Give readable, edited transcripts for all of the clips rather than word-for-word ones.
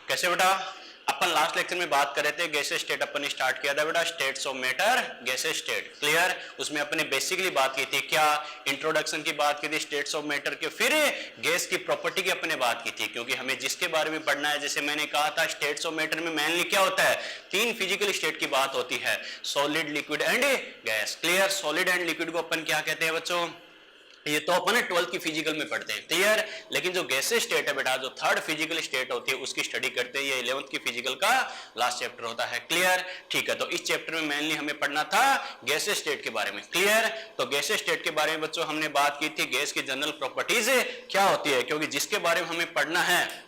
कैसे बेटा? अपन last lecture में बात कर रहे थे गैसेस स्टेट, अपन ने स्टार्ट किया था बेटा states of matter, gases state. Clear? उसमें अपन ने बेसिकली बात की थी क्या, इंट्रोडक्शन की बात की थी स्टेट्स ऑफ मैटर के, फिर गैस की प्रॉपर्टी की अपन ने बात की थी, क्योंकि हमें जिसके बारे में पढ़ना है, जैसे मैंने कहा था स्टेट्स ऑफ मैटर में मेनली क्या होता है, तीन फिजिकल स्टेट की बात होती है, solid, liquid and gas. Clear? Solid and liquid को अपन क्या कहते हैं बच्चों, ये तो अपन 12th की फिजिकल में पढ़ते हैं। क्लियर? लेकिन जो गैसेस स्टेट है बेटा, जो थर्ड फिजिकल स्टेट होती है उसकी स्टडी करते हैं, ये 11th की फिजिकल का लास्ट चैप्टर होता है। क्लियर? ठीक है, तो इस चैप्टर में मेनली हमें पढ़ना था गैसेस स्टेट के बारे में। क्लियर? तो गैसेस स्टेट के बारे में बच्चों हमने बात की थी, गैस की जनरल प्रॉपर्टीज क्या होती है, क्योंकि जिसके बारे में हमें पढ़ना है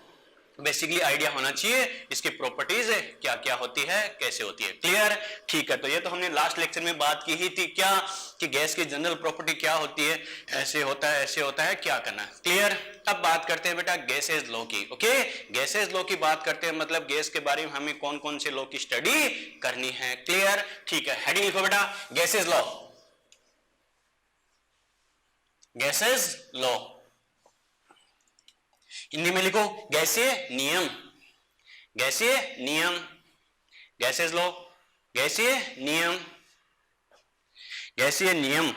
बेसिकली आइडिया होना चाहिए इसकी प्रॉपर्टीज क्या क्या होती है, कैसे होती है। क्लियर? ठीक है, तो ये तो हमने लास्ट लेक्चर में बात की ही थी क्या, कि गैस की जनरल प्रॉपर्टी क्या होती है, ऐसे होता है, ऐसे होता है, क्या करना है। क्लियर? अब बात करते हैं बेटा गैसेज लॉ की। ओके, गैसेज लॉ की बात करते हैं, मतलब गैस के बारे में हमें कौन कौन से लॉ की स्टडी करनी है। क्लियर? ठीक है, हेडिंग लिखो बेटा gases law, gases law, Hindi में लिखो गैसीय नियम, गैसीय नियम, गैसेज लॉ, गैसीय नियम, गैसीय नियम।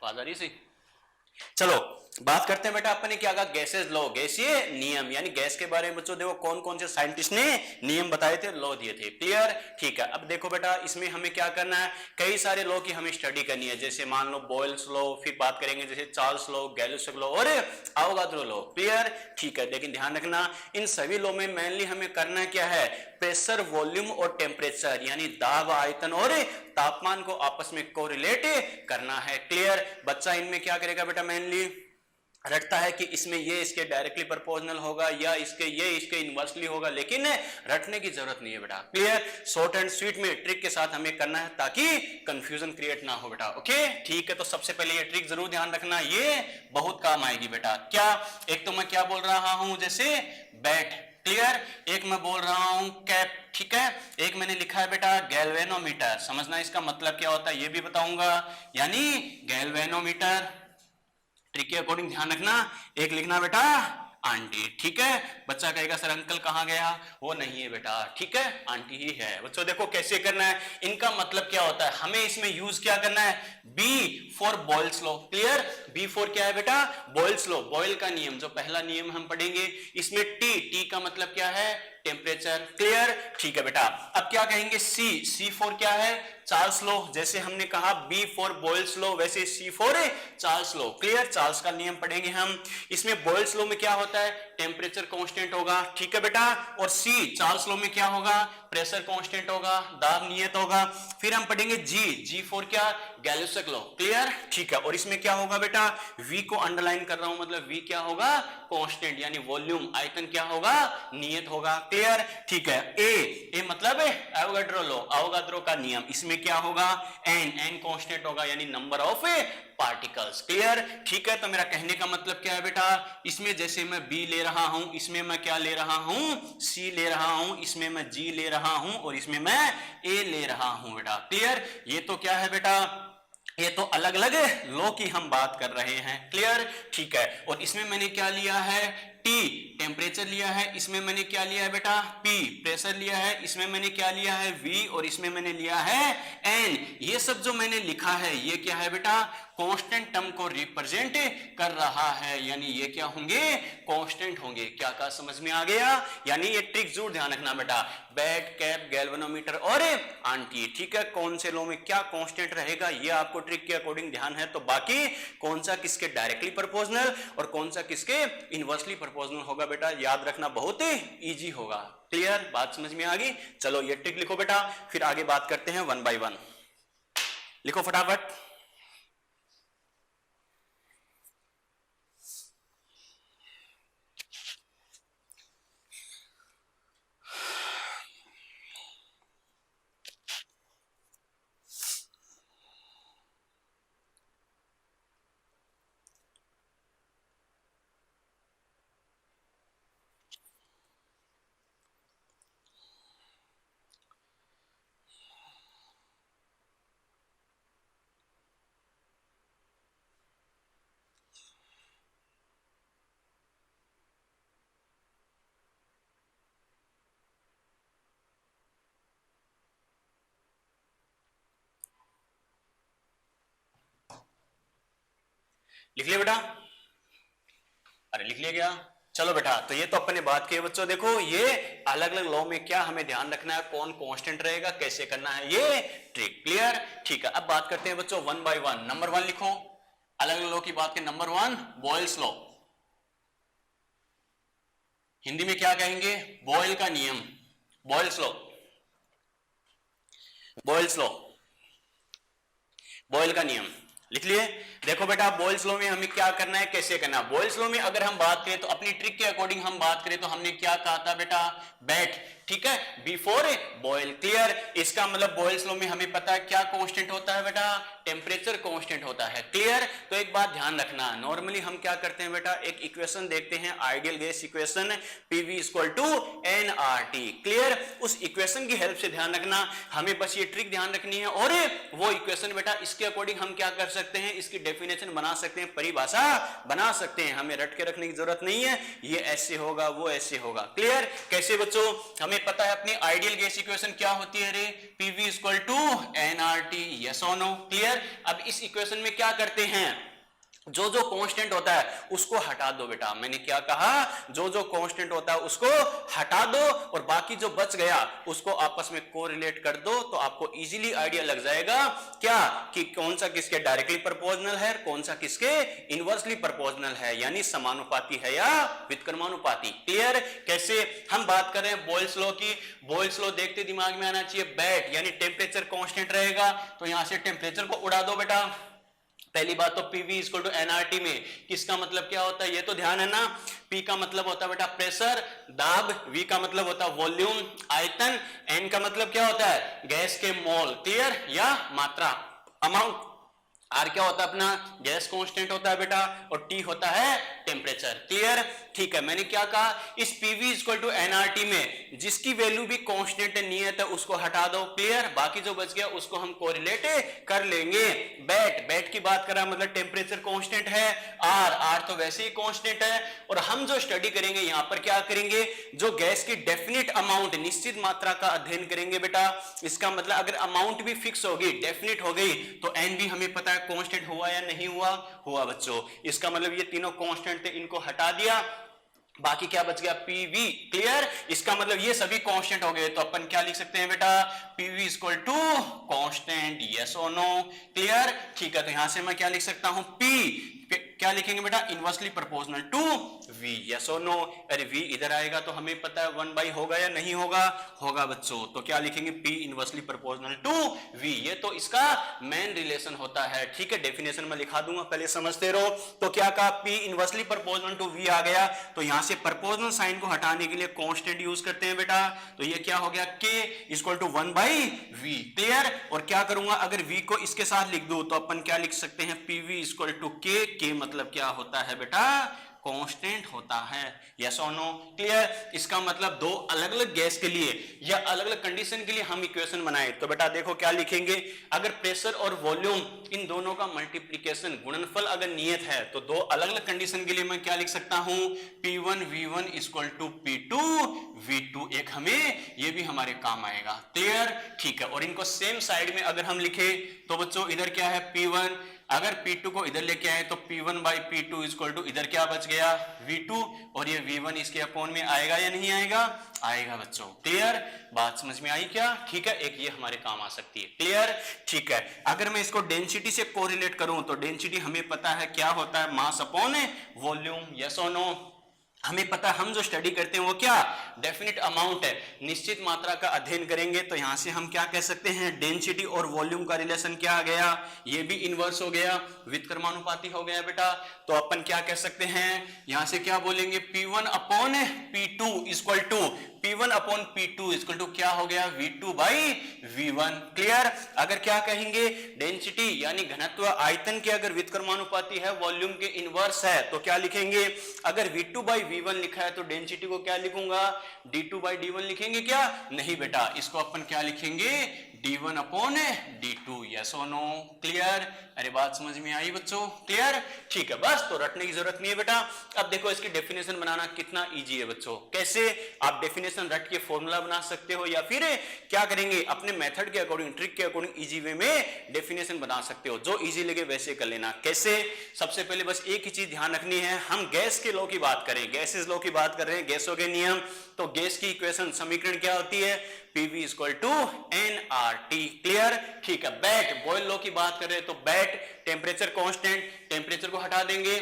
आवाज आ रही सी? चलो बात करते हैं बेटा, अपन ने क्या कहा, गैसेज लॉ, गैसीय नियम, यानी गैस के बारे में बच्चों देखो कौन कौन से साइंटिस्ट ने नियम बताए थे, लॉ दिए थे। क्लियर? ठीक है, अब देखो बेटा इसमें हमें क्या करना है, कई सारे लॉ की हमें स्टडी करनी है, जैसे मान लो बॉयल्स लॉ, फिर बात करेंगे जैसे चार्ल्स लॉ, गैलिलियो लॉ और अवोगाद्रो लॉ। क्लियर? ठीक है, लेकिन ध्यान रखना इन सभी लॉ में मेनली हमें करना क्या है, प्रेशर, वॉल्यूम और टेम्परेचर, यानी दाब, आयतन और तापमान को आपस में कोरिलेट करना है। क्लियर? बच्चा इनमें क्या करेगा बेटा, मेनली रटता है कि इसमें ये इसके डायरेक्टली प्रोपोर्शनल होगा या इसके ये इसके इनवर्सली होगा, लेकिन रटने की जरूरत नहीं है बेटा। क्लियर? शॉर्ट एंड स्वीट में ट्रिक के साथ हमें करना है ताकि कंफ्यूजन क्रिएट ना हो बेटा। ओके, ठीक है, तो सबसे पहले ये ट्रिक जरूर ध्यान रखना, ये बहुत काम आएगी बेटा। क्या? एक तो मैं क्या बोल रहा हूं, जैसे बैट। क्लियर? एक मैं बोल रहा हूं कैप। ठीक है, एक मैंने लिखा है बेटा गैल्वेनोमीटर, समझना इसका मतलब क्या होता है ये भी बताऊंगा, यानी गैल्वेनोमीटर। ट्रिक के अकॉर्डिंग ध्यान रखना, एक लिखना बेटा आंटी। ठीक है, बच्चा कहेगा सर अंकल कहां गया, वो नहीं है बेटा, ठीक है, आंटी ही है। बच्चों देखो कैसे करना है, इनका मतलब क्या होता है, हमें इसमें यूज क्या करना है, B for Boyle's law. Clear? B for क्या है बेटा, बॉयल्स लॉ, बॉयल का नियम, जो पहला नियम हम पढ़ेंगे। इसमें टी, टी का मतलब क्या है, टेम्परेचर। क्लियर? ठीक है बेटा, अब क्या कहेंगे, सी, सी फॉर क्या है, चार्ल्स लॉ, जैसे हमने कहा बी फॉर बॉयल्स लॉ वैसे C for Charles law. Clear? Charles का नियम पढ़ेंगे हम। इसमें बॉयल्स लॉ में क्या होता है, टेम्परेचर कांस्टेंट होगा। ठीक है बेटा, और सी चार्ल्स लॉ में क्या होगा, प्रेशर कांस्टेंट होगा, दाब नियत होगा। फिर हम पढ़ेंगे जी, जी फॉर क्या, गैलिलियो लॉ। क्लियर? ठीक है, और इसमें क्या होगा बेटा, वी को अंडरलाइन कर रहा हूं, मतलब वी क्या होगा, कांस्टेंट, यानी वॉल्यूम, आयतन क्या होगा, नियत होगा। क्लियर? ठीक है, ए मतलब एवोगाड्रो लॉ, एवोगाड्रो का नियम, इसमें क्या होगा, एन, एन कांस्टेंट होगा, यानी नंबर ऑफ पार्टिकल्स। क्लियर? ठीक है, तो मेरा कहने का मतलब क्या है बेटा, इसमें जैसे मैं बी ले रहा हूं, इसमें मैं क्या ले रहा हूं, सी ले रहा हूं, इसमें मैं जी ले रहा हूं और इसमें मैं ए ले रहा हूं बेटा। क्लियर? ये तो क्या है बेटा, ये तो अलग अलग लॉ की हम बात कर रहे हैं। क्लियर? ठीक है, और इसमें मैंने क्या लिया है, टी टेम्परेचर लिया है, इसमें मैंने क्या लिया है बेटा, पी प्रेशर लिया है, इसमें मैंने क्या लिया है, वी, और इसमें मैंने लिया है एन। ये सब जो मैंने लिखा है ये क्या है बेटा, कांस्टेंट टर्म को रिप्रेजेंट कर रहा है, यानी ये क्या होंगे, कांस्टेंट होंगे। क्या का समझ में आ गया? यानी ये ट्रिक जरूर ध्यान रखना बेटा, बैट, कैप, गैल्वेनोमीटर और आंटी। ठीक है, कौन से लॉ में क्या कांस्टेंट रहेगा ये आपको ट्रिक के अकॉर्डिंग ध्यान है, तो बाकी कौन सा किसके डायरेक्टली प्रोपोर्शनल और कौन सा किसके इनवर्सली प्रोपोर्शनल होगा बेटा, याद रखना बहुत इजी होगा। क्लियर? बात समझ में आ गई? चलो ये ट्रिक लिखो बेटा, फिर आगे बात करते हैं वन बाय वन। लिखो फटाफट। लिख लिया बेटा? अरे लिख लिया क्या? चलो बेटा, तो ये तो अपन ने बात की है बच्चों। देखो ये अलग अलग लॉ में क्या हमें ध्यान रखना है, कौन कांस्टेंट रहेगा, कैसे करना है, ये ट्रिक। क्लियर? ठीक है, अब बात करते हैं बच्चों one by one. Number one लिखो, अलग अलग लॉ की बात करें। Number one Boyle's law, Hindi में क्या कहेंगे? बॉयल का नियम, Boyle's law, Boyle's law, Boyle का नियम लिख लिए? देखो बेटा बॉयल्स लॉ में हमें क्या करना है, कैसे करना है। बॉयल्स लॉ में अगर हम बात करें तो अपनी ट्रिक के अकॉर्डिंग हम बात करें तो हमने क्या कहा था बेटा? बैट, ठीक है, बिफोर बॉयल। क्लियर? इसका मतलब बॉयल्स लॉ में हमें पता है क्या कांस्टेंट होता है बेटा? टेम्परेचर कांस्टेंट होता है। क्लियर? तो एक बात ध्यान रखना, नॉर्मली हम क्या करते हैं बेटा, एक इक्वेशन देखते हैं, ideal gas equation, P V equal to N R T. Clear? उस इक्वेशन की हेल्प से ध्यान रखना, हमें बस ये ट्रिक ध्यान रखनी है, और वो इक्वेशन बेटा इसके अकॉर्डिंग हम क्या कर सकते हैं, इसकी डेफिनेशन बना सकते हैं, परिभाषा बना सकते हैं। हमें रट के रखने की जरूरत नहीं है, ये ऐसे होगा, वो ऐसे होगा। क्लियर? कैसे बच्चों? हमें पता है अपनी आइडियल गैस इक्वेशन क्या होती है रे? P V equal to N R T. Yes और नो? क्लियर? अब इस इक्वेशन में क्या करते हैं, जो जो कांस्टेंट होता है उसको हटा दो बेटा। मैंने क्या कहा? जो जो कांस्टेंट होता है उसको हटा दो, और बाकी जो बच गया उसको आपस में कोरिलेट कर दो, तो आपको इजीली आइडिया लग जाएगा क्या, कि कौन सा किसके डायरेक्टली प्रोपोर्शनल है, कौन सा किसके इनवर्सली प्रोपोर्शनल है, यानी समानुपाती है या व्युत्क्रमानुपाती। क्लियर? कैसे? हम बात कर रहे हैं बॉयल्स लॉ की। बॉयल्स लॉ देखते दिमाग में आना चाहिए, बैट यानी टेम्परेचर कांस्टेंट रहेगा, तो यहां से टेम्परेचर को उड़ा दो बेटा। पहली बात तो पीवी इक्वल टू एनआरटी में किसका मतलब क्या होता है, ये तो ध्यान है ना। पी का मतलब होता है बेटा प्रेशर, दाब, वी का मतलब होता है वॉल्यूम, आयतन, एन का मतलब क्या होता है, गैस के मोल, क्लियर, या मात्रा, अमाउंट। आर क्या होता है अपना, गैस कांस्टेंट होता है बेटा, और टी होता है टेम्परेचर। क्लियर? ठीक है, मैंने क्या कहा, इस पीवी इक्वल टू एनआरटी में जिसकी वैल्यू भी कांस्टेंट नियत है उसको हटा दो। क्लियर? बाकी जो बच गया उसको हम कोरिलेट कर लेंगे। बैट, बैट की बात करा मतलब टेम्परेचर कांस्टेंट है। आर, आर तो वैसे ही कांस्टेंट है। और हम जो स्टडी करेंगे यहां पर क्या करेंगे, जो गैस की डेफिनेट अमाउंट, निश्चित मात्रा का अध्ययन करेंगे बेटा। इसका मतलब अगर अमाउंट भी फिक्स होगी, डेफिनेट हो गई, तो एन भी हमें पता है कांस्टेंट हुआ या नहीं हुआ, हुआ बच्चों। इसका मतलब ये तीनों कांस्टेंट थे, इनको हटा दिया, बाकी क्या बच गया, पीवी। क्लियर? इसका मतलब ये सभी कांस्टेंट हो गए, तो अपन क्या लिख सकते हैं बेटा, P V equal to constant. Yes और नो? क्लियर? ठीक है, तो यहां से मैं क्या लिख सकता हूं, पी क्या लिखेंगे बेटा, inversely proportional to V. Yes और नो? अरे वी इधर आएगा तो हमें पता है 1 बाई होगा या नहीं होगा, होगा बच्चों। तो क्या लिखेंगे, P inversely proportional to V. ये तो इसका मेन रिलेशन होता है। ठीक है, डेफिनेशन में लिखा दूंगा, पहले समझते रहो। तो क्या कहा, P inversely proportional to V आ गया, तो यहां से प्रोपोर्शनल साइन को हटाने के लिए कांस्टेंट यूज करते हैं बेटा। तो ये क्या हो गया, K equal to 1 by V. Clear? और क्या करूंगा, अगर वी को इसके साथ लिख दूं तो अपन क्या लिख सकते हैं, पीवी इक्वल टू के मतलब क्या होता है बेटा, कांस्टेंट होता है। यस और नो? क्लियर? इसका मतलब दो अलग अलग गैस के लिए या अलग अलग कंडीशन के लिए हम इक्वेशन बनाए, तो बेटा देखो क्या लिखेंगे, अगर प्रेशर और वॉल्यूम इन दोनों का मल्टीप्लिकेशन, गुणनफल अगर नियत है, तो दो अलग अलग कंडीशन के लिए मैं क्या लिख सकता हूं, P1 V1 equal to P2 V2। एक हमें ये भी हमारे काम आएगा। क्लियर? ठीक है, और इनको सेम साइड में अगर हम लिखे तो बच्चों इधर क्या है, P1, अगर P2 को इधर लेके आए तो P1 by P2 equal to इधर क्या बच गया, V2, और ये V1 इसके अपोन में आएगा या नहीं आएगा, आएगा बच्चों। क्लियर? बात समझ में आई क्या? ठीक है, एक ये हमारे काम आ सकती है। क्लियर? ठीक है, अगर मैं इसको डेंसिटी से कोरिलेट करूं तो डेंसिटी हमें पता है क्या होता है, मास अपॉन वॉल्यूम। यस और नो? हमें पता है, हम जो स्टडी करते हैं वो क्या, डेफिनेट अमाउंट है, निश्चित मात्रा का अध्ययन करेंगे, तो यहां से हम क्या कह सकते हैं, डेंसिटी और वॉल्यूम का रिलेशन क्या आ गया, ये भी इनवर्स हो गया, व्युत्क्रमानुपाती हो गया बेटा। तो अपन क्या कह सकते हैं, यहां से क्या बोलेंगे, P1 upon P2 equal to P1 upon P2 equal to क्या हो गया, V2 बाई V1। क्लियर? अगर क्या कहेंगे, डेंसिटी यानी घनत्व आयतन के अगर व्युत्क्रमानुपाती है, वॉल्यूम के इनवर्स है, तो क्या लिखेंगे, अगर V2 बाई V1 लिखा है तो डेंसिटी को क्या लिखूंगा, D2 बाई D1 लिखेंगे क्या, नहीं बेटा, इसको अपन क्या लिखेंगे, D1 अपॉन D2। यस और नो? क्लियर? अरे बात समझ में आई बच्चों? क्लियर? ठीक है, बस तो रटने की जरूरत नहीं है बेटा। अब देखो इसकी डेफिनेशन बनाना कितना इजी है बच्चों। कैसे? आप डेफिनेशन डेफिनेशन रट के फॉर्मूला बना सकते हो, या फिर क्या करेंगे अपने मेथड के अकॉर्डिंग, ट्रिक के अकॉर्डिंग इजी वे में डेफिनेशन बना सकते हो। जो इजी लगे वैसे कर लेना। कैसे? सबसे पहले बस एक ही चीज ध्यान रखनी है, हम गैस के लॉ की बात करें, गैसेस लॉ की बात कर रहे हैं, गैसों के नियम। तो गैस की इक्वेशन समीकरण क्या होती है? PV = nRT। क्लियर? ठीक है। बैट बॉयल लॉ की बात कर रहे हैं, तो बैट टेम्परेचर कांस्टेंट, टेम्परेचर को हटा देंगे,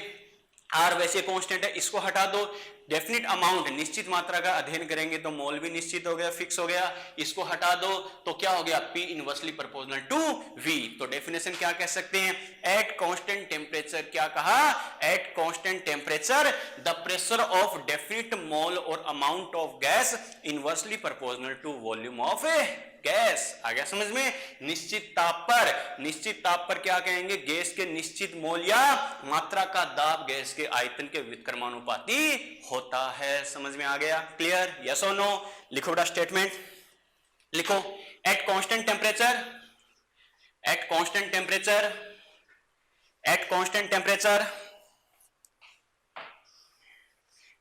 आर वैसे कांस्टेंट है, इसको हटा दो। डेफिनिट अमाउंट, निश्चित मात्रा का अध्ययन करेंगे तो मोल भी निश्चित हो गया, फिक्स हो गया, इसको हटा दो तो क्या हो गया? P inversely proportional to V। तो डेफिनेशन क्या कह सकते हैं? एट कांस्टेंट टेम्परेचर, क्या कहा? At constant temperature the pressure of definite mole और amount of gas inversely proportional to volume of gas. आ गया समझ में? निश्चित ताप पर, निश्चित ताप पर क्या कहेंगे? गैस के निश्चित मोल या मात्रा का दाब गैस के आयतन के व्युत्क्रमानुपाती होता है। समझ में आ गया? क्लियर? यस और नो? लिखो बेटा स्टेटमेंट, लिखो। Eight constant temperature, eight constant temperature, eight constant temperature,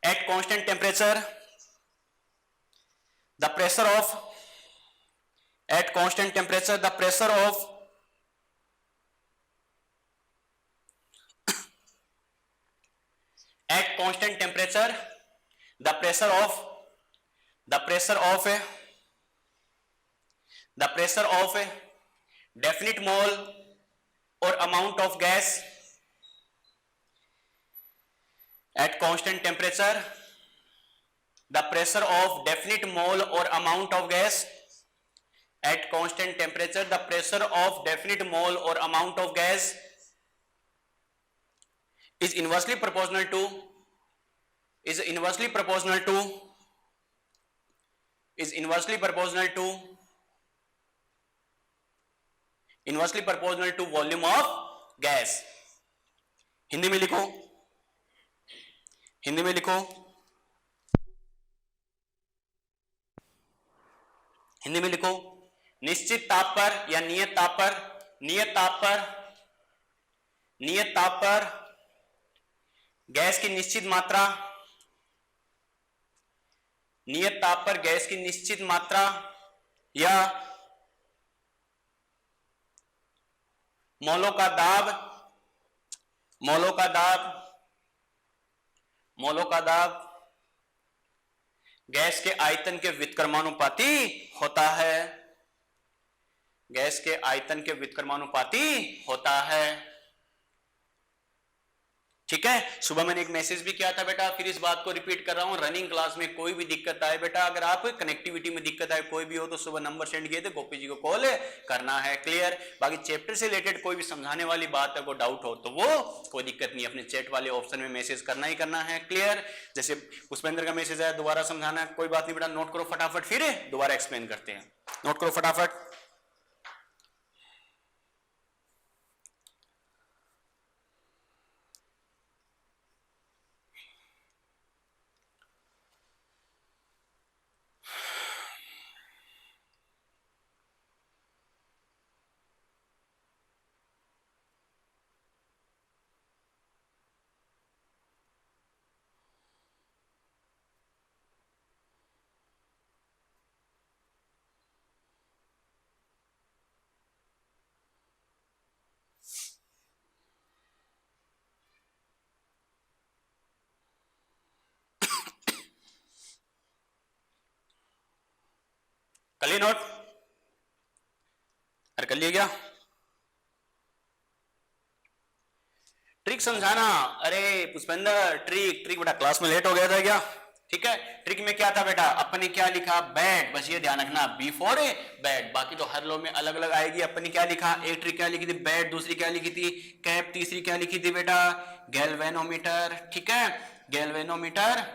eight constant temperature the pressure of, at constant temperature the pressure of at constant temperature the pressure of the pressure of the pressure of definite mole or amount of gas at constant temperature the pressure of definite mole or amount of gas at constant temperature the pressure of definite mole or amount of gas is inversely proportional to is inversely proportional to is inversely proportional to inversely proportional to volume of gas। Hindi में लिखो, हिंदी में लिखो, हिंदी में लिखो। निश्चित ताप पर या नियत ताप पर, नियत ताप पर, नियत ताप पर गैस की निश्चित मात्रा, नियत ताप पर गैस की निश्चित मात्रा या मोलों का दाब, मोलों का दाब, मोलों का दाब गैस के आयतन के व्युत्क्रमानुपाती होता है, गैस के आयतन के व्युत्क्रमानुपाती होता है। ठीक है। सुबह मैंने एक मैसेज भी किया था बेटा, फिर इस बात को रिपीट कर रहा हूं, रनिंग क्लास में कोई भी दिक्कत आए बेटा, अगर आप कनेक्टिविटी में दिक्कत आए कोई भी हो तो सुबह नंबर सेंड किए थे, गोपी जी को कॉल करना है। क्लियर? बाकी चैप्टर से रिलेटेड कोई भी समझाने वाली बात है, को डाउट हो तो वो कोई दिक्कत नहीं, अपने चैट वाले ऑप्शन में मैसेज करना ही करना है। क्लियर? जैसे पुष्पेंद्र का मैसेज है, दोबारा समझाना है, कोई बात नहीं बेटा, नोट करो फटाफट, फिर दोबारा एक्सप्लेन करते हैं। नोट करो फटाफट। कर लिए नोट? अरे कर लिए क्या? ट्रिक समझाना। अरे पुष्पेंद्र ट्रिक, ट्रिक बेटा क्लास में लेट हो गया था क्या? ठीक है। ट्रिक में क्या था बेटा, अपन ने क्या लिखा? बैट। बस ये ध्यान रखना, बी फॉर बैट। बाकी तो हर लो में अलग अलग आएगी। अपन ने क्या लिखा? एक ट्रिक क्या लिखी थी? बैट। दूसरी क्या लिखी थी? कैप। तीसरी क्या लिखी थी बेटा? गैल्वेनोमीटर। ठीक है, गैल्वेनोमीटर।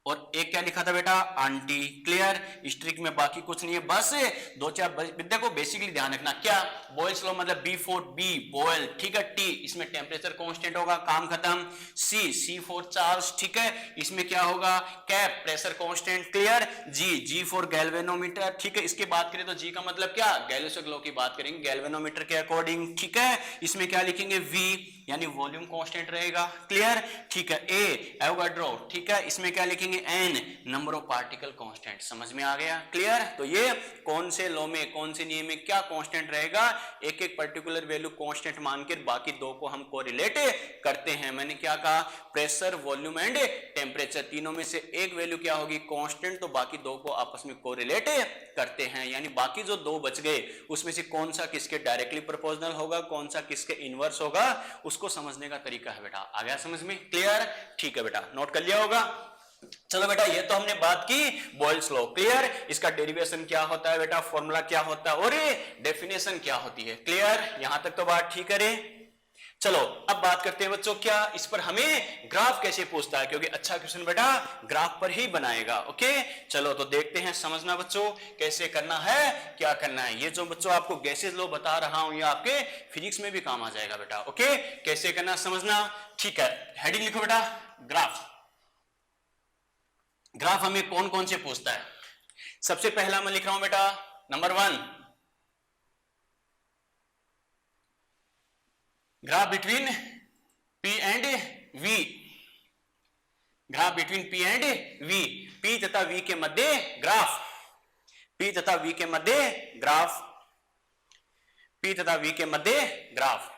और एक क्या लिखा था बेटा? आंटी। क्लियर? इस ट्रिक में बाकी कुछ नहीं है, बस दो चार देखो बेसिकली ध्यान रखना। क्या? बॉयल्स लॉ मतलब बी फॉर बी बॉयल, ठीक है, टी इसमें टेम्परेचर कांस्टेंट होगा, काम खत्म, सी फॉर चार्ज, ठीक है, इसमें क्या होगा, कैप pressure constant, clear, G for galvanometer, ठीक है, इसकी बात करें तो जी का मतलब क्या, गैलिलियो लॉ की बात करेंगे गैल्वेनोमीटर के अकॉर्डिंग, ठीक है, इसमें क्या लिखेंगे वी यानी वॉल्यूम कांस्टेंट रहेगा, क्लियर, ठीक है, ए एवोगाड्रो, ठीक है, इसमें क्या लिखेंगे N number of particle constant, समझ में आ गया, क्लियर, तो ये कौन से लॉ में कौन से नियम में क्या कांस्टेंट रहेगा, एक एक पर्टिकुलर वैल्यू कांस्टेंट मानकर बाकी दो को हम कोरिलेट करते हैं, मैंने क्या कहा, प्रेशर वॉल्यूम एंड टेम्परेचर तीनों में से एक वैल्यू क्या होगी कांस्टेंट, तो बाकी दो को आपस में कोरिलेट करते हैं, यानी बाकी जो दो बच गए उसमें से कौन सा किसके डायरेक्टली प्रोपोर्शनल होगा, कौन सा किसके इनवर्स होगा, उसको समझने का तरीका है बेटा, आ गया समझ में, क्लियर, ठीक है बेटा, नोट कर लिया होगा। चलो बेटा ये तो हमने बात की बॉयल्स लॉ, क्लियर, इसका डेरिवेशन क्या होता है बेटा, फॉर्मूला क्या होता है और डेफिनेशन क्या होती है, क्लियर, यहां तक तो बात ठीक है। चलो अब बात करते हैं बच्चों क्या इस पर हमें ग्राफ कैसे पूछता है, क्योंकि अच्छा क्वेश्चन बेटा ग्राफ पर ही बनाएगा, ओके, चलो तो देखते हैं, समझना बच्चों कैसे करना है, क्या करना है, ये जो बच्चों आपको गैसेस लॉ बता रहा हूं ये आपके फिजिक्स में भी काम आ जाएगा बेटा, ओके, कैसे करना समझना, ठीक है, हेडिंग लिखो बेटा ग्राफ, ग्राफ हमें कौन कौन से पूछता है, सबसे पहला मैं लिख रहा हूं बेटा number 1 graph between P and V, graph between P and V, P तथा V के मध्य ग्राफ, P तथा V के मध्य ग्राफ, P तथा V के मध्य ग्राफ,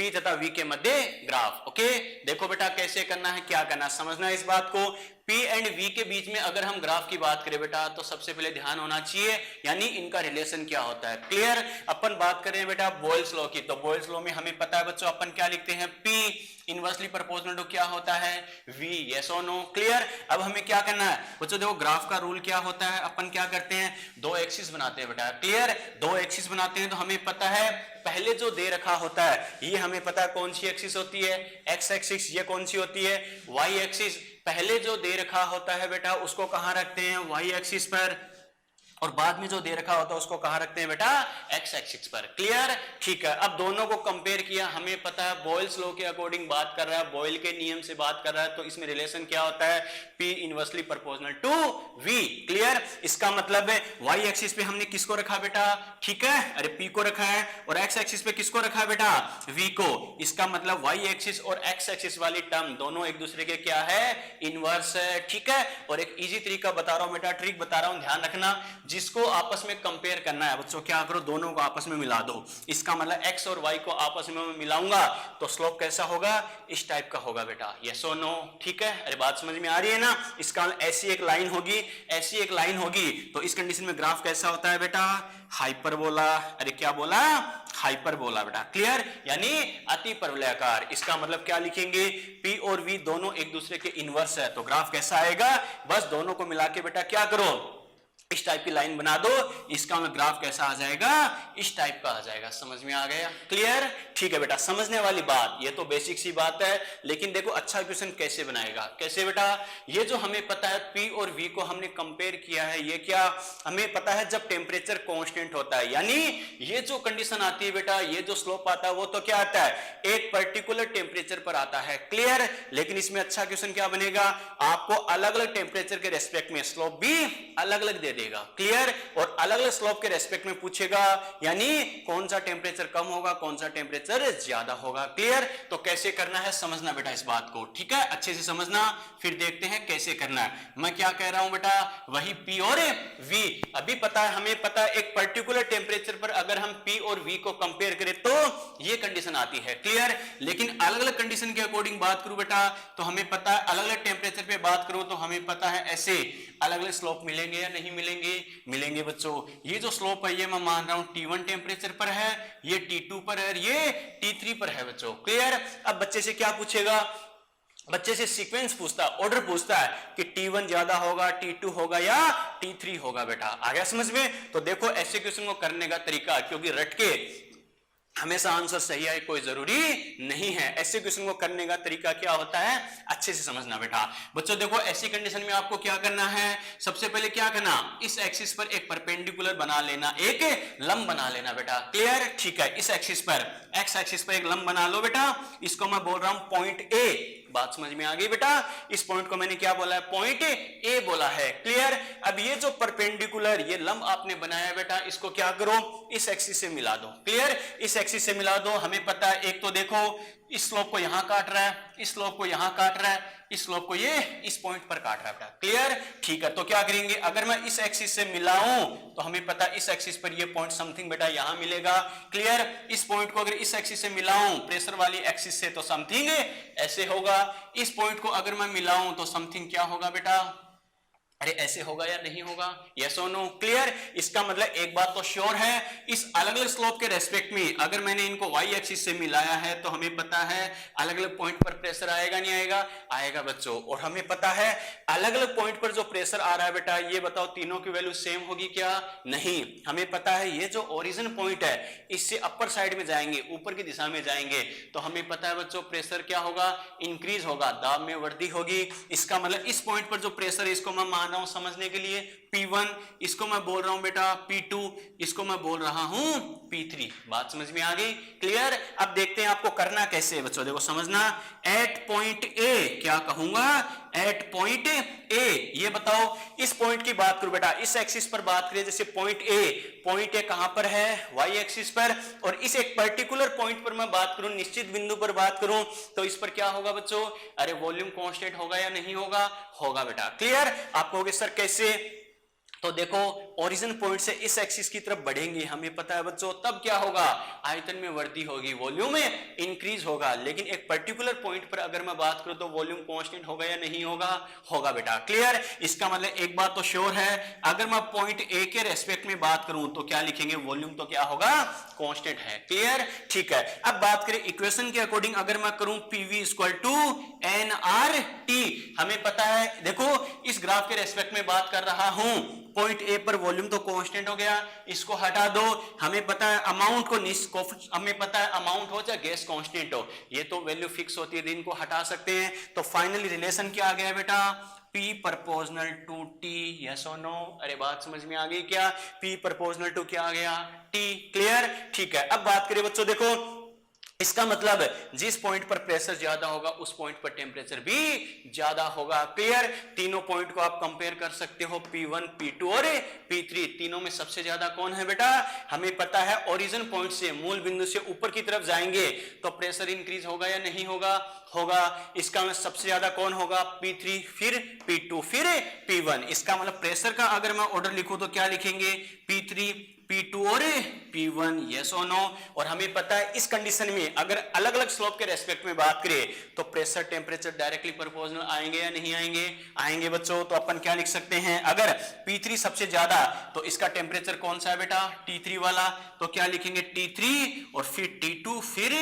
P तथा V के मध्य ग्राफ, ओके, देखो बेटा कैसे करना है, क्या करना है, समझना है इस बात को, P एंड V के बीच में अगर हम ग्राफ की बात करें बेटा तो सबसे पहले ध्यान होना चाहिए यानी इनका रिलेशन क्या होता है, क्लियर, अपन बात करें बेटा बॉयल्स लॉ की, तो बॉयल्स लॉ में हमें पता है बच्चों अपन क्या लिखते हैं, P इनवर्सली प्रोपोर्शनल टू क्या होता है V, यस और नो, क्लियर, अब हमें क्या करना है बच्चों, देखो ग्राफ का रूल क्या होता है, अपन क्या करते हैं दो एक्सिस बनाते हैं बेटा, क्लियर, दो एक्सिस बनाते हैं तो हमें पता है पहले जो दे रखा होता है ये हमें पता है कौन सी एक्सिस होती है, एक्स एक्सिस, ये कौन सी होती है वाई एक्सिस, पहले जो दे रखा होता है बेटा उसको कहां रखते हैं वाई एक्सिस पर, और बाद में जो दे रखा होता है उसको कहां रखते हैं बेटा एक्स एक्सिस पर, क्लियर, ठीक है, अब दोनों को कंपेयर किया, हमें पता है बॉयल्स लॉ के अकॉर्डिंग बात कर रहा है, बॉयल के नियम से बात कर रहा है, तो इसमें रिलेशन क्या होता है P inversely proportional to V, clear, इसका मतलब है वाई एक्सिस पे हमने किसको रखा बेटा, ठीक है, अरे P को रखा है, और एक्स एक्सिस पे किसको रखा है बेटा V को, इसका मतलब वाई एक्सिस और एक्स एक्सिस वाली टर्म दोनों एक दूसरे के क्या है इनवर्स है, ठीक है, और एक इजी तरीका बता रहा हूं बेटा, ट्रिक बता रहा हूं, ध्यान रखना, जिसको आपस में कंपेयर करना है बच्चों क्या करो दोनों को आपस में मिला दो, इसका मतलब x और y को आपस में मैं मिलाऊंगा तो स्लोप कैसा होगा इस टाइप का होगा बेटा, यस और नो, ठीक है, अरे बात समझ में आ रही है ना, इसका ऐसी एक लाइन होगी, ऐसी एक लाइन होगी तो इस कंडीशन में ग्राफ कैसा होता है बेटा हाइपरबोला, अरे क्या बोला हाइपरबोला बेटा, क्लियर, यानी अति परवलयाकार, इसका मतलब क्या लिखेंगे P और V दोनों एक दूसरे के इनवर्स है, तो ग्राफ कैसा आएगा, बस दोनों को मिला के बेटा क्या करो इस टाइप की लाइन बना दो, इसका में ग्राफ कैसा आ जाएगा इस टाइप का आ जाएगा, समझ में आ गया, क्लियर, ठीक है बेटा, समझने वाली बात, ये तो बेसिक सी बात है, लेकिन देखो अच्छा क्वेश्चन कैसे बनाएगा, कैसे बेटा, ये जो हमें पता है P और V को हमने कंपेयर किया है, ये क्या हमें पता है जब टेम्परेचर कांस्टेंट होता है, यानी ये जो कंडीशन आती है बेटा, ये जो स्लोप आता है वो तो क्या आता है एक पर्टिकुलर टेम्परेचर पर आता है, क्लियर, लेकिन इसमें अच्छा क्वेश्चन क्या बनेगा, आपको अलग अलग टेम्परेचर के रेस्पेक्ट में स्लोप भी अलग अलग दे देगा, क्लियर, और अलग अलग स्लोप के रेस्पेक्ट में पूछेगा, यानी कौन सा टेम्परेचर कम होगा कौन सा टेम्परेचर ज्यादा होगा, क्लियर, तो कैसे करना है समझना बेटा इस बात को, ठीक है, अच्छे से समझना, फिर देखते हैं कैसे करना है, मैं क्या कह रहा हूं बेटा वही P और V, अभी पता है हमें पता है एक पर्टिकुलर टेम्परेचर पर अगर हम P और V को कंपेयर करें तो ये कंडीशन आती है, क्लियर, लेकिन अलग अलग कंडीशन के अकॉर्डिंग बात करूं बेटा तो हमें पता है अलग अलग टेम्परेचर पे बात करूं तो हमें पता है ऐसे अलग अलग स्लोप मिलेंगे या नहीं मिलेंगे, मिलेंगे बच्चों, ये जो स्लोप है ये मैं मान रहा हूं T1 टेम्परेचर पर है, ये T2 पर है, ये T3 पर है बच्चों, क्लियर, अब बच्चे से क्या पूछेगा, बच्चे से सीक्वेंस पूछता है, ऑर्डर पूछता है कि T1 ज्यादा होगा T2 होगा या T3 होगा बेटा, आ गया समझ में, तो देखो ऐसे क्वेश्चन को करने का तरीका, क्योंकि रट के हमेशा आंसर सही आए कोई जरूरी नहीं है। ऐसे क्वेश्चन को करने का तरीका क्या होता है अच्छे से समझना बेटा। बच्चों देखो ऐसी कंडीशन में आपको क्या करना है, सबसे पहले क्या करना, इस एक्सिस पर एक परपेंडिकुलर बना लेना, एक लंब बना लेना बेटा। क्लियर, ठीक है। इस एक्सिस पर, एक्स एक्सिस पर एक लंब बना लो बेटा। इसको मैं बोल रहा हूं पॉइंट ए। बात समझ में आ गई बेटा। इस पॉइंट को मैंने क्या बोला है, पॉइंट ए बोला है। क्लियर। अब ये जो परपेंडिकुलर ये लंब आपने बनाया बेटा, इसको क्या करो, इस एक्सिस से मिला दो। क्लियर, इस एक्सिस से मिला दो। हमें पता है एक तो देखो इस स्लोप को यहां काट रहा है, इस स्लोप को यहां काट रहा है, इस स्लोप को ये इस पॉइंट पर काट रहा है बेटा। क्लियर, ठीक है। तो क्या करेंगे, अगर मैं इस एक्सिस से मिलाऊं तो हमें पता है इस एक्सिस पर ये पॉइंट समथिंग बेटा यहां मिलेगा। क्लियर, इस पॉइंट को अगर इस एक्सिस से मिलाऊं प्रेशर वाली एक्सिस से तो समथिंग ऐसे होगा। इस पॉइंट को अगर मैं मिलाऊं तो समथिंग क्या होगा बेटा, अरे ऐसे होगा या नहीं होगा, यस और नो। क्लियर, इसका मतलब एक बात तो श्योर है, इस अलग अलग स्लोप के रेस्पेक्ट में अगर मैंने इनको वाई एक्सिस से मिलाया है तो हमें पता है अलग अलग पॉइंट पर प्रेशर आएगा नहीं आएगा, आएगा बच्चों। और हमें पता है अलग अलग पॉइंट पर जो प्रेशर आ रहा है बेटा, ये बताओ तीनों की वैल्यू सेम होगी क्या, नहीं। हमें पता है ये जो ओरिजिन पॉइंट है इससे अपर साइड में जाएंगे, ऊपर की दिशा में जाएंगे, तो हमें पता है बच्चों प्रेशर क्या होगा, इंक्रीज होगा, दाब में वृद्धि होगी। इसका मतलब इस पॉइंट पर जो प्रेशर है इसको मैं मान रहा हूं समझने के लिए P1, इसको मैं बोल रहा हूं बेटा P2, इसको मैं बोल रहा हूं P3। बात समझ में आ गई। क्लियर, अब देखते हैं आपको करना कैसे है बच्चों। देखो समझना, एट पॉइंट ए, क्या कहूंगा, एट पॉइंट ए। ये बताओ इस पॉइंट की बात करूं बेटा, इस एक्सिस पर बात करें, जैसे पॉइंट ए कहां पर है, वाई एक्सिस पर, और इस एक पर्टिकुलर पॉइंट पर मैं बात करूं, निश्चित बिंदु पर बात करूं, तो इस पर क्या होगा बच्चों, अरे वॉल्यूम कांस्टेंट होगा या नहीं होगा, होगा बेटा। क्लियर, आप कहोगे सर कैसे, तो देखो ओरिजिन पॉइंट से इस एक्सिस की तरफ बढ़ेंगे, हमें पता है बच्चों तब क्या होगा, आयतन में वृद्धि होगी, वॉल्यूम में इंक्रीज होगा। लेकिन एक पर्टिकुलर पॉइंट पर अगर मैं बात करूं तो वॉल्यूम कांस्टेंट होगा या नहीं होगा, होगा बेटा। क्लियर, इसका मतलब एक बात तो श्योर है, अगर मैं पॉइंट ए के रेस्पेक्ट में बात करूं तो क्या लिखेंगे, वॉल्यूम तो क्या होगा, कांस्टेंट है। क्लियर, ठीक है। अब बात करें इक्वेशन के अकॉर्डिंग, अगर मैं करूं PV इक्वल टू nRT, हमें पता है देखो इस ग्राफ के रेस्पेक्ट में बात कर रहा हूं, पॉइंट ए पर वॉल्यूम तो कांस्टेंट हो गया, इसको हटा दो, हमें पता है अमाउंट को, हमें पता है अमाउंट हो चाहे गैस कांस्टेंट हो, ये तो वैल्यू फिक्स होती है, इनको हटा सकते हैं। तो फाइनली रिलेशन क्या आ गया बेटा, P proportional to T, yes और नो। अरे बात समझ में आ गई क्या, P प्रोपोर्शनल टू क्या आ गया, T। क्लियर, ठीक है। अब बात करें बच्चों, देखो इसका मतलब जिस पॉइंट पर प्रेशर ज्यादा होगा उस पॉइंट पर टेम्परेचर भी ज्यादा होगा। क्लियर, तीनों पॉइंट को आप कंपेयर कर सकते हो, P1, P2 और P3, तीनों में सबसे ज्यादा कौन है बेटा, हमें पता है ओरिजिन पॉइंट से, मूल बिंदु से ऊपर की तरफ जाएंगे तो प्रेशर इंक्रीज होगा या नहीं होगा, होगा। इसका मतलब सबसे ज्यादा कौन होगा, P3, फिर P2, फिर P1। इसका मतलब प्रेशर का अगर मैं ऑर्डर लिखूं तो क्या लिखेंगे, P3, P2 और P1, यस और नो। और हमें पता है इस कंडीशन में अगर अलग अलग स्लोप के रेस्पेक्ट में बात करें तो प्रेशर टेम्परेचर डायरेक्टली प्रोपोर्शनल आएंगे या नहीं आएंगे, आएंगे बच्चों। तो अपन क्या लिख सकते हैं, अगर P3 सबसे ज्यादा तो इसका टेम्परेचर कौन सा है बेटा, T3 वाला, तो क्या लिखेंगे T3 और फिर T2 फिर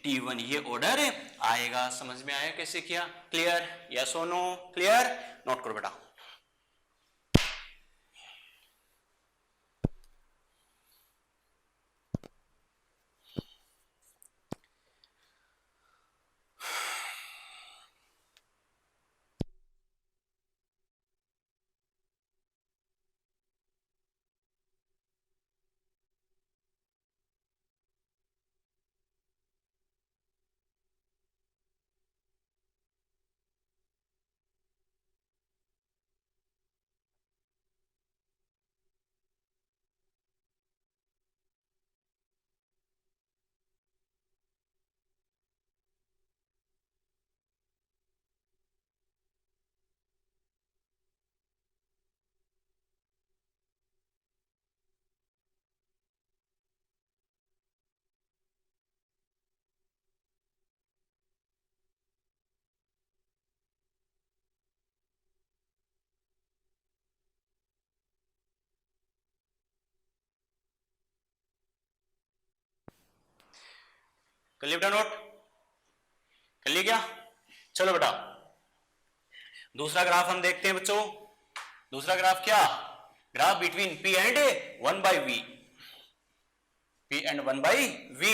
T1, ये ऑर्डर आएगा। समझ में आया कैसे किया, क्लियर, यस और नो। क्लियर, नोट करो बेटा। कर लिया बेटा नोट, कर लिया क्या, चलो बेटा दूसरा ग्राफ हम देखते हैं बच्चों। दूसरा ग्राफ क्या, graph between P and 1/V। P and 1 by V,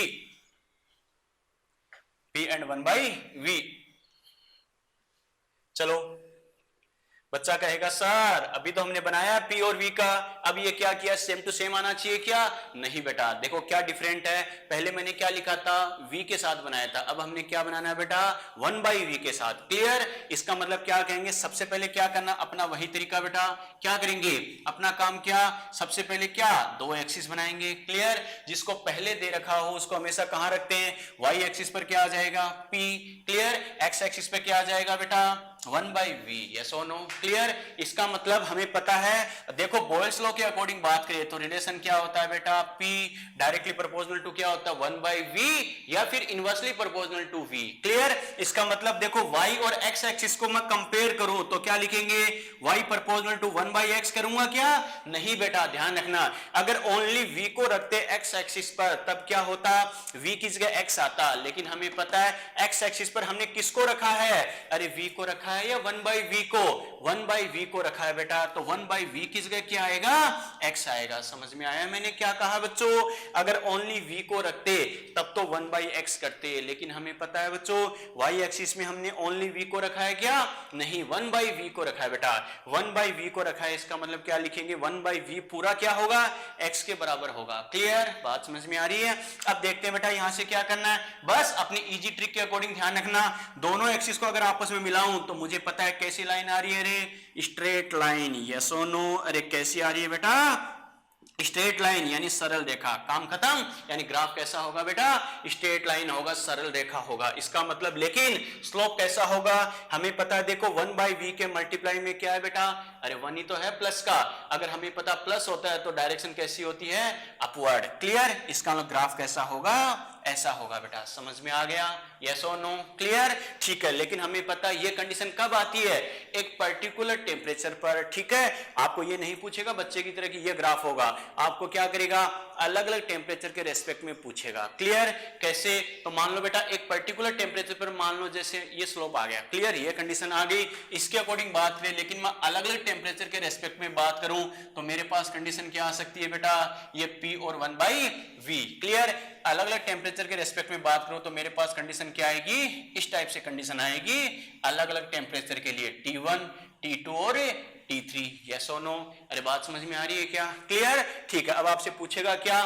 P and 1 by V। चलो बच्चा कहेगा सर अभी तो हमने बनाया P और V का, अब ये क्या किया, सेम टू सेम आना चाहिए क्या? नहीं बेटा, देखो क्या डिफरेंट है। पहले मैंने क्या लिखा था, V के साथ बनाया था, अब हमने क्या बनाना है बेटा, 1 by V के साथ। क्लियर? इसका मतलब क्या कहेंगे, सबसे पहले क्या करना, अपना वही तरीका बेटा, क्या करेंगे, अपना काम क्या, सबसे पहले क्या, दो एक्सिस बनाएंगे। क्लियर? जिसको पहले दे रखा हो उसको हमेशा कहां रखते हैं, Y एक्सिस पर क्या आ जाएगा, P। क्लियर? X एक्सिस पे क्या आ जाएगा बेटा, 1 by V। यस और नो? क्लियर? इसका मतलब हमें पता है, देखो बॉयल्स लॉ के अकॉर्डिंग बात करें तो रिलेशन क्या होता है बेटा, P डायरेक्टली प्रोपोर्शनल टू क्या होता है, 1 by V या फिर inversely proportional to V। Clear? इसका मतलब देखो Y और X एक्सिस को मैं कंपेयर करूं तो क्या लिखेंगे, Y proportional to 1 by X करूंगा क्या, नहीं बेटा, ध्यान रखना, अगर ओनली V को रखते X एक्सिस पर तब क्या होता, V की जगह X आता, लेकिन हमें पता है X एक्सिस पर हमने किसको रखा है, अरे V को रखा है या 1 by V को, 1 by V को रखा है बेटा, तो 1 by V की जगह क्या आएगा, X आएगा। समझ में आया मैंने क्या कहा बच्चों, अगर ओनली V को रखते तब तो 1 by X करते, लेकिन हमें पता है बच्चों Y एक्सिस में हमने ओनली V को रखा है क्या, नहीं, 1 by V को रखा है बेटा, 1 by V को रखा है, इसका मतलब क्या लिखेंगे, 1 by V पूरा क्या होगा, X के बराबर होगा। क्लियर? बात समझ में आ रही है? अब देखते हैं बेटा यहां से क्या करना है, बस अपनी इजी ट्रिक के अकॉर्डिंग ध्यान रखना, दोनों एक्सिस को अगर आपस में मिलाऊं तो मुझे पता है कैसी लाइन आ रही है, रे स्ट्रेट लाइन। यस और नो? अरे कैसी आ रही है बेटा, स्ट्रेट लाइन यानी सरल रेखा, काम खत्म। यानी ग्राफ कैसा होगा बेटा, स्ट्रेट लाइन होगा, सरल रेखा होगा। इसका मतलब लेकिन स्लोप कैसा होगा, हमें पता है, देखो 1 by V के मल्टीप्लाई में क्या है बेटा, अरे 1 ही तो है प्लस का, अगर हमें पता प्लस होता है तो डायरेक्शन कैसी होती है, अपवर्ड। क्लियर? इसका मतलब ग्राफ कैसा होगा, ऐसा होगा बेटा। समझ में आ गया? यस और नो? क्लियर? ठीक है, लेकिन हमें पता है ये कंडीशन कब आती है, एक पर्टिकुलर टेम्परेचर पर। ठीक है, आपको ये नहीं पूछेगा बच्चे की तरह कि ये ग्राफ होगा, आपको क्या करेगा, अलग अलग टेम्परेचर के रेस्पेक्ट में पूछेगा। क्लियर? कैसे, तो मान लो बेटा एक पर्टिकुलर टेम्परेचर पर मान लो जैसे ये स्लोप आ गया। क्लियर? ये कंडीशन आ गई, इसके अकॉर्डिंग बात करें, लेकिन मैं अलग अलग टेम्परेचर के रेस्पेक्ट में बात करूं तो मेरे पास कंडीशन क्या आ सकती है बेटा, ये P और 1 by V। क्लियर? अलग अलग टेम्परेचर के रेस्पेक्ट में बात करूं तो मेरे पास कंडीशन क्या आएगी, इस टाइप से कंडीशन आएगी अलग अलग टेम्परेचर के लिए, T1, T2 और T3। यस और नो? अरे बात समझ में आ रही है क्या? क्लियर? ठीक है, अब आपसे पूछेगा क्या,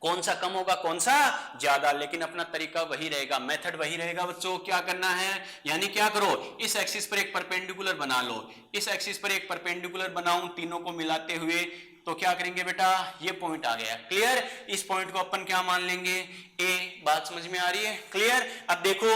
कौन सा कम होगा कौन सा ज्यादा, लेकिन अपना तरीका वही रहेगा, मेथड वही रहेगा बच्चों। क्या करना है, यानी क्या करो, इस एक्सिस पर एक परपेंडिकुलर बना लो, इस एक्सिस पर एक परपेंडिकुलर बनाऊं तीनों को मिलाते हुए, तो क्या करेंगे बेटा, ये पॉइंट आ गया। क्लियर? इस पॉइंट को अपन क्या मान लेंगे, ए। बात समझ में आ रही है? क्लियर? अब देखो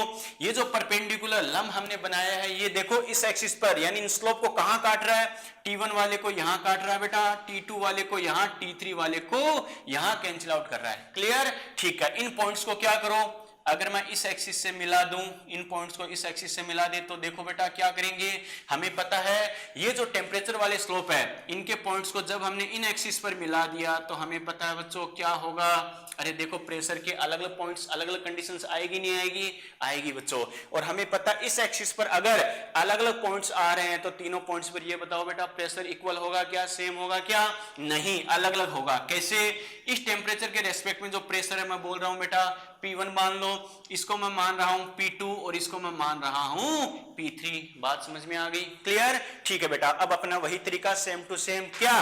ये जो परपेंडिकुलर लंब हमने बनाया है, ये देखो इस एक्सिस पर, यानी इन स्लोप को कहां काट रहा है, T1 वाले को यहां काट रहा है बेटा, T2 वाले को यहां, T3 वाले को यहां कैंसिल आउट कर रहा है। क्लियर? ठीक है, इन पॉइंट्स को क्या करो, अगर मैं इस एक्सिस से मिला दूं, इन पॉइंट्स को इस एक्सिस से मिला दे तो देखो बेटा क्या करेंगे, हमें पता है ये जो टेम्परेचर वाले स्लोप है, इनके पॉइंट्स को जब हमने इन एक्सिस पर मिला दिया तो हमें पता है बच्चों क्या होगा, अरे देखो प्रेशर के अलग अलग पॉइंट्स, अलग अलग कंडीशंस आएगी नहीं आएगी, आएगी बच्चों। और हमें पता इस एक्सिस पर अगर अलग अलग पॉइंट्स आ रहे हैं तो तीनों पॉइंट्स पर ये बताओ बेटा प्रेशर इक्वल होगा क्या, सेम होगा क्या, नहीं, अलग अलग होगा। कैसे, इस टेम्परेचर के रेस्पेक्ट में जो प्रेशर है मैं बोल रहा हूं बेटा P1 मान लो, इसको मैं मान रहा हूं P2 और इसको मैं मान रहा हूं P3। बात समझ में आ गई? क्लियर? ठीक है बेटा, अब अपना वही तरीका सेम टू सेम, क्या,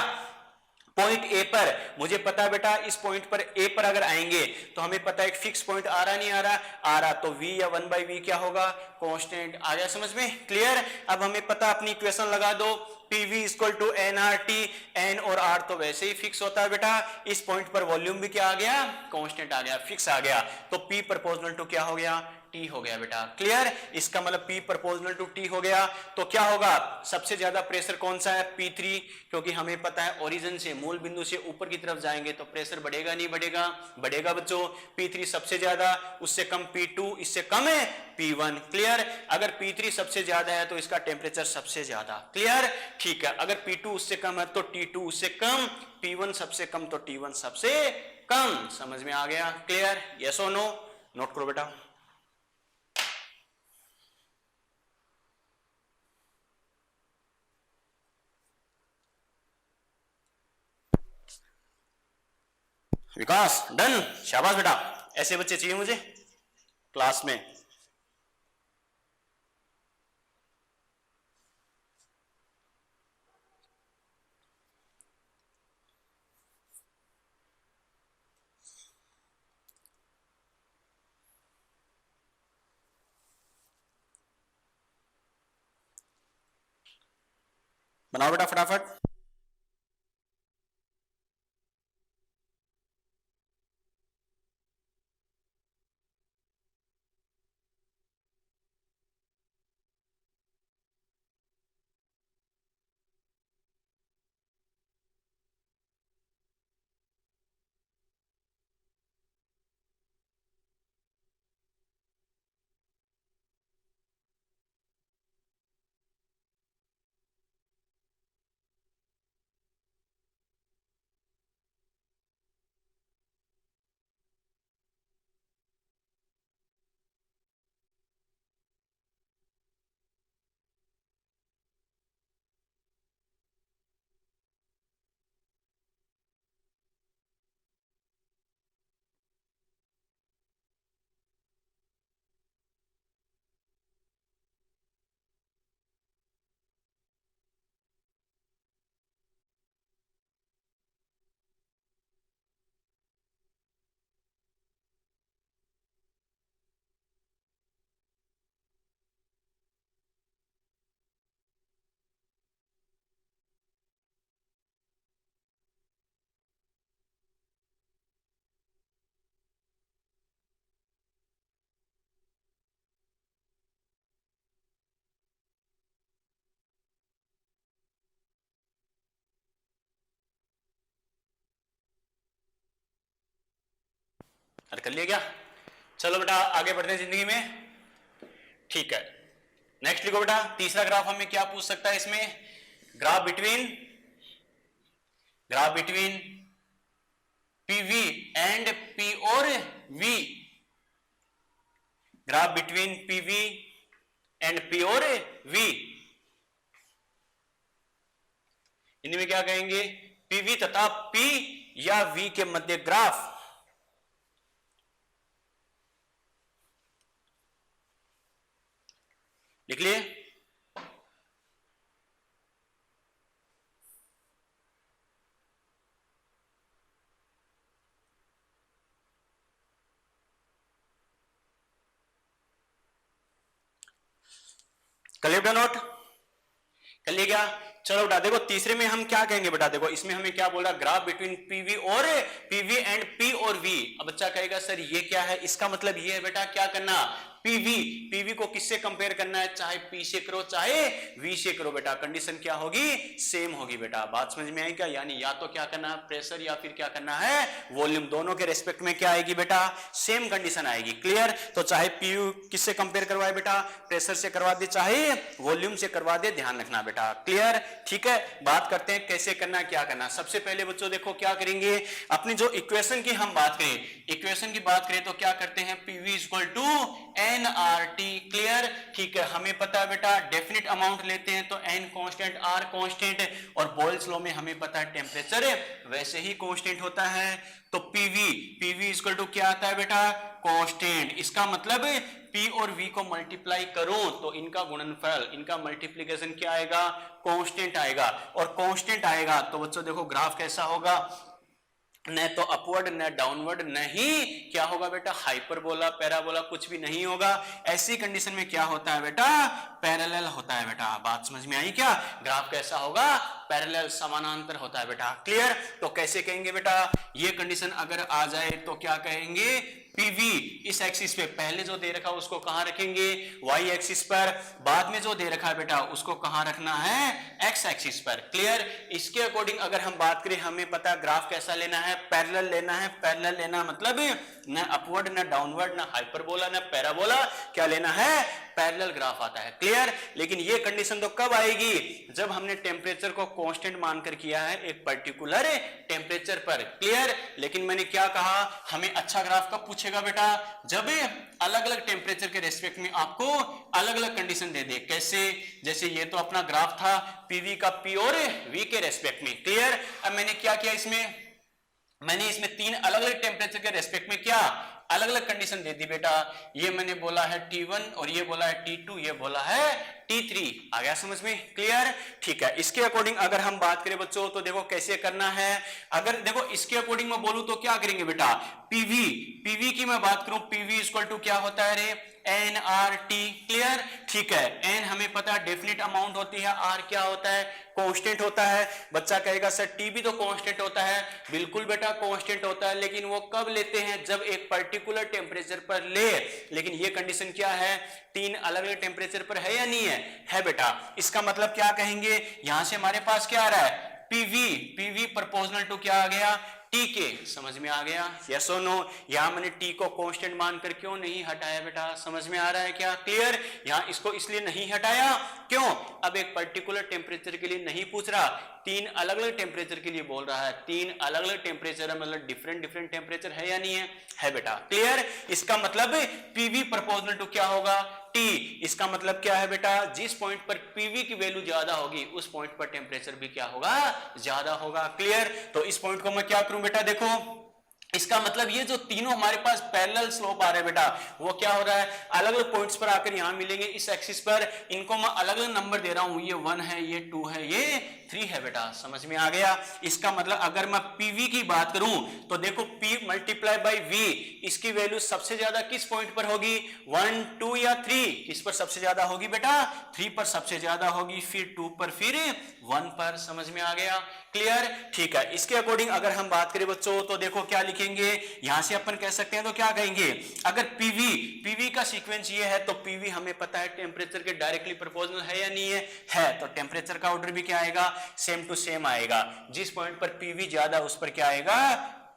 पॉइंट ए पर मुझे पता है बेटा, इस पॉइंट पर ए पर अगर आएंगे तो हमें पता है एक फिक्स पॉइंट आ रहा नहीं आ रहा, आ रहा, तो v या 1 by v क्या होगा, कांस्टेंट। आ गया समझ में? क्लियर? अब हमें पता, अपनी इक्वेशन लगा दो, PV equal to nRT, n और r तो वैसे ही फिक्स होता है बेटा, इस पॉइंट पर वॉल्यूम भी क्या आ गया, कांस्टेंट आ गया, फिक्स आ गया, तो P प्रोपोर्शनल टू क्या हो गया, T हो गया बेटा। क्लियर? इसका मतलब P प्रोपोर्शनल टू T हो गया, तो क्या होगा, सबसे ज्यादा प्रेशर कौन सा है, P3, क्योंकि हमें पता है ओरिजिन से, मूल बिंदु से ऊपर की तरफ जाएंगे तो प्रेशर बढ़ेगा नहीं बढ़ेगा, बढ़ेगा बच्चों। P3 सबसे ज्यादा, उससे कम P2, इससे कम है P1। क्लियर? अगर P3 सबसे ज्यादा है तो इसका टेम्परेचर सबसे ज्यादा। क्लियर? ठीक है, अगर P2 उससे कम है तो T2 उससे कम, P1 सबसे कम तो T1 सबसे कम। समझ में आ गया? क्लियर? यस और नो? नोट करो बेटा। विकास डन, शाबाश बेटा, ऐसे बच्चे चाहिए मुझे क्लास में। बनाओ बेटा फटाफट। हल कर लिया क्या? चलो बेटा आगे बढ़ते हैं जिंदगी में। ठीक है, नेक्स्ट लिखो बेटा, तीसरा ग्राफ हमें क्या पूछ सकता है इसमें? Graph between PV and P और V. Graph between PV and P और वी, हिंदी में क्या कहेंगे? पीवी तथा पी या वी के मध्य ग्राफ। लिख लिए? कर लिया बेटा नोट? कर लिया क्या? चलो बेटा देखो तीसरे में हम क्या कहेंगे बेटा, देखो इसमें हमें क्या बोल रहा, ग्राफ बिटवीन पीवी और पीवी एंड पी और वी। अब बच्चा कहेगा सर ये क्या है? इसका मतलब ये है बेटा क्या करना, पीवी को किससे कंपेयर करना है, चाहे पी से करो चाहे वी से करो बेटा, कंडीशन क्या होगी? सेम होगी बेटा। बात समझ में आई क्या? यानी या तो क्या करना है प्रेशर या फिर क्या करना है वॉल्यूम, दोनों के रेस्पेक्ट में क्या आएगी बेटा? सेम कंडीशन आएगी। क्लियर? तो चाहे पीयू किससे कंपेयर करवाए बेटा, प्रेशर से करवा दे चाहे वॉल्यूम से करवा दे, ध्यान रखना बेटा। क्लियर? ठीक है, बात करते हैं कैसे करना क्या करना। सबसे पहले बच्चों देखो क्या करेंगे, अपनी जो इक्वेशन की हम बात करें, इक्वेशन की बात करें तो क्या करते हैं, P V equal to N R T. Clear? ठीक है, हमें पता है बेटा डेफिनेट अमाउंट लेते हैं तो एन कांस्टेंट आर कांस्टेंट, और बॉयल्स लॉ में हमें पता है टेम्परेचर वैसे ही कांस्टेंट होता है। तो पीवी इक्वल टू क्या आता है बेटा? कांस्टेंट। इसका मतलब P और V को मल्टीप्लाई करो तो इनका गुणनफल, इनका मल्टीप्लीकेशन क्या आएगा? कांस्टेंट आएगा। और कांस्टेंट आएगा तो बच्चों देखो ग्राफ कैसा होगा, न तो अपवर्ड न डाउनवर्ड, नहीं क्या होगा बेटा हाइपरबोला पैराबोला, कुछ भी नहीं होगा। ऐसी कंडीशन में क्या होता है बेटा? पैरेलल होता है बेटा। बात समझ में आई क्या? ग्राफ कैसा होगा? पैरेलल, समानांतर होता है बेटा। क्लियर? तो कैसे कहेंगे बेटा, ये कंडीशन अगर आ जाए तो क्या कहेंगे, पीवी इस एक्सिस पे पहले जो दे रखा है उसको कहां रखेंगे? वाई एक्सिस पर। बाद में जो दे रखा है बेटा उसको कहां रखना है? एक्स एक्सिस पर। क्लियर? इसके अकॉर्डिंग अगर हम बात करें, हमें पता है ग्राफ कैसा लेना है? पैरेलल लेना है। पैरेलल लेना मतलब न अपवर्ड न डाउनवर्ड न हाइपरबोला न पैराबोला, क्या लेना है? पैरेलल ग्राफ आता है। क्लियर? लेकिन ये कंडीशन तो कब आएगी? जब हमने टेम्परेचर को कांस्टेंट मानकर किया है एक पर्टिकुलर टेम्परेचर पर। क्लियर? लेकिन मैंने क्या कहा, हमें अच्छा ग्राफ कब पूछेगा बेटा? जब अलग अलग टेम्परेचर के रेस्पेक्ट में आपको अलग अलग कंडीशन दे दे। कैसे? जैसे ये तो अपना ग्राफ था पीवी का पी और वी के रेस्पेक्ट में। क्लियर? अब मैंने क्या किया, इसमें मैंने इसमें 3 अलग अलग टेम्परेचर के रेस्पेक्ट में क्या अलग अलग कंडीशन दे दी बेटा। ये मैंने बोला है T1 और ये बोला है T2, ये बोला है T3। आ गया समझ में? क्लियर? ठीक है। इसके अकॉर्डिंग अगर हम बात करें बच्चों तो देखो कैसे करना है। अगर देखो इसके अकॉर्डिंग मैं बोलूं तो क्या करेंगे बेटा, पीवी की मैं बात करूं, पीवी इक्वल टू क्या होता है रे, NRT। क्लियर? ठीक है। N हमें पता है डेफिनेट अमाउंट होती है, R क्या होता है, कांस्टेंट होता है। बच्चा कहेगा सर टी भी तो कांस्टेंट होता है। बिल्कुल बेटा कांस्टेंट होता है, लेकिन वो कब लेते हैं, जब एक पर्टिकुलर टेम्परेचर पर ले। लेकिन ये कंडीशन क्या है, 3 अलग अलग टेम्परेचर पर है या नहीं है? है बेटा। इसका मतलब क्या कहेंगे, यहां से हमारे पास क्या आ रहा है, पीवी प्रोपोर्शनल टू क्या आ गया, टी के। समझ में आ गया? यस और नो? यहां मैंने टी को कांस्टेंट मानकर क्यों नहीं हटाया बेटा, समझ में आ रहा है क्या? क्लियर? यहां इसको इसलिए नहीं हटाया, क्यों, अब एक पर्टिकुलर टेम्परेचर के लिए नहीं पूछ रहा, 3 अलग अलग टेम्परेचर के लिए बोल रहा है। 3 अलग अलग टेम्परेचर है, मतलब डिफरेंट टेम्परेचर है या नहीं है? है बेटा। क्लियर? इसका मतलब पीवी प्रोपोर्शनल टू क्या होगा, टी। इसका मतलब क्या है बेटा, जिस पॉइंट पर पीवी की वैल्यू ज्यादा होगी उस पॉइंट पर टेम्परेचर भी क्या होगा, ज्यादा होगा। क्लियर? तो इस पॉइंट को मैं क्या करूं बेटा, देखो इसका मतलब ये जो तीनों हमारे पास पैरेलल स्लोप आ रहे हैं बेटा, वो क्या हो रहा है, अलग अलग पॉइंट्स पर आकर यहां मिलेंगे इस एक्सिस पर। इनको मैं अलग अलग नंबर दे रहा हूं, ये 1 है, ये 2 है, ये 3 है बेटा। समझ में आ गया? इसका मतलब अगर मैं पीवी की बात करूं तो देखो P मल्टीप्लाई बाई V, इसकी वैल्यू सबसे ज्यादा किस पॉइंट पर होगी, 1, 2 या 3? किस पर सबसे ज्यादा होगी बेटा, 3 पर सबसे ज्यादा होगी, फिर 2 पर, फिर 1 पर। समझ में आ गया? क्लियर? ठीक है। इसके अकॉर्डिंग अगर हम बात करें बच्चों तो देखो क्या लिखेंगे, यहां से अपन कह सकते हैं तो क्या कहेंगे, अगर पीवी का सीक्वेंस ये है तो पीवी हमें पता है टेम्परेचर के डायरेक्टली प्रोपोर्शनल है या नहीं है? है। तो टेम्परेचर का ऑर्डर भी क्या आएगा, सेम टू सेम आएगा। जिस पॉइंट पर पीवी ज्यादा उस पर क्या आएगा,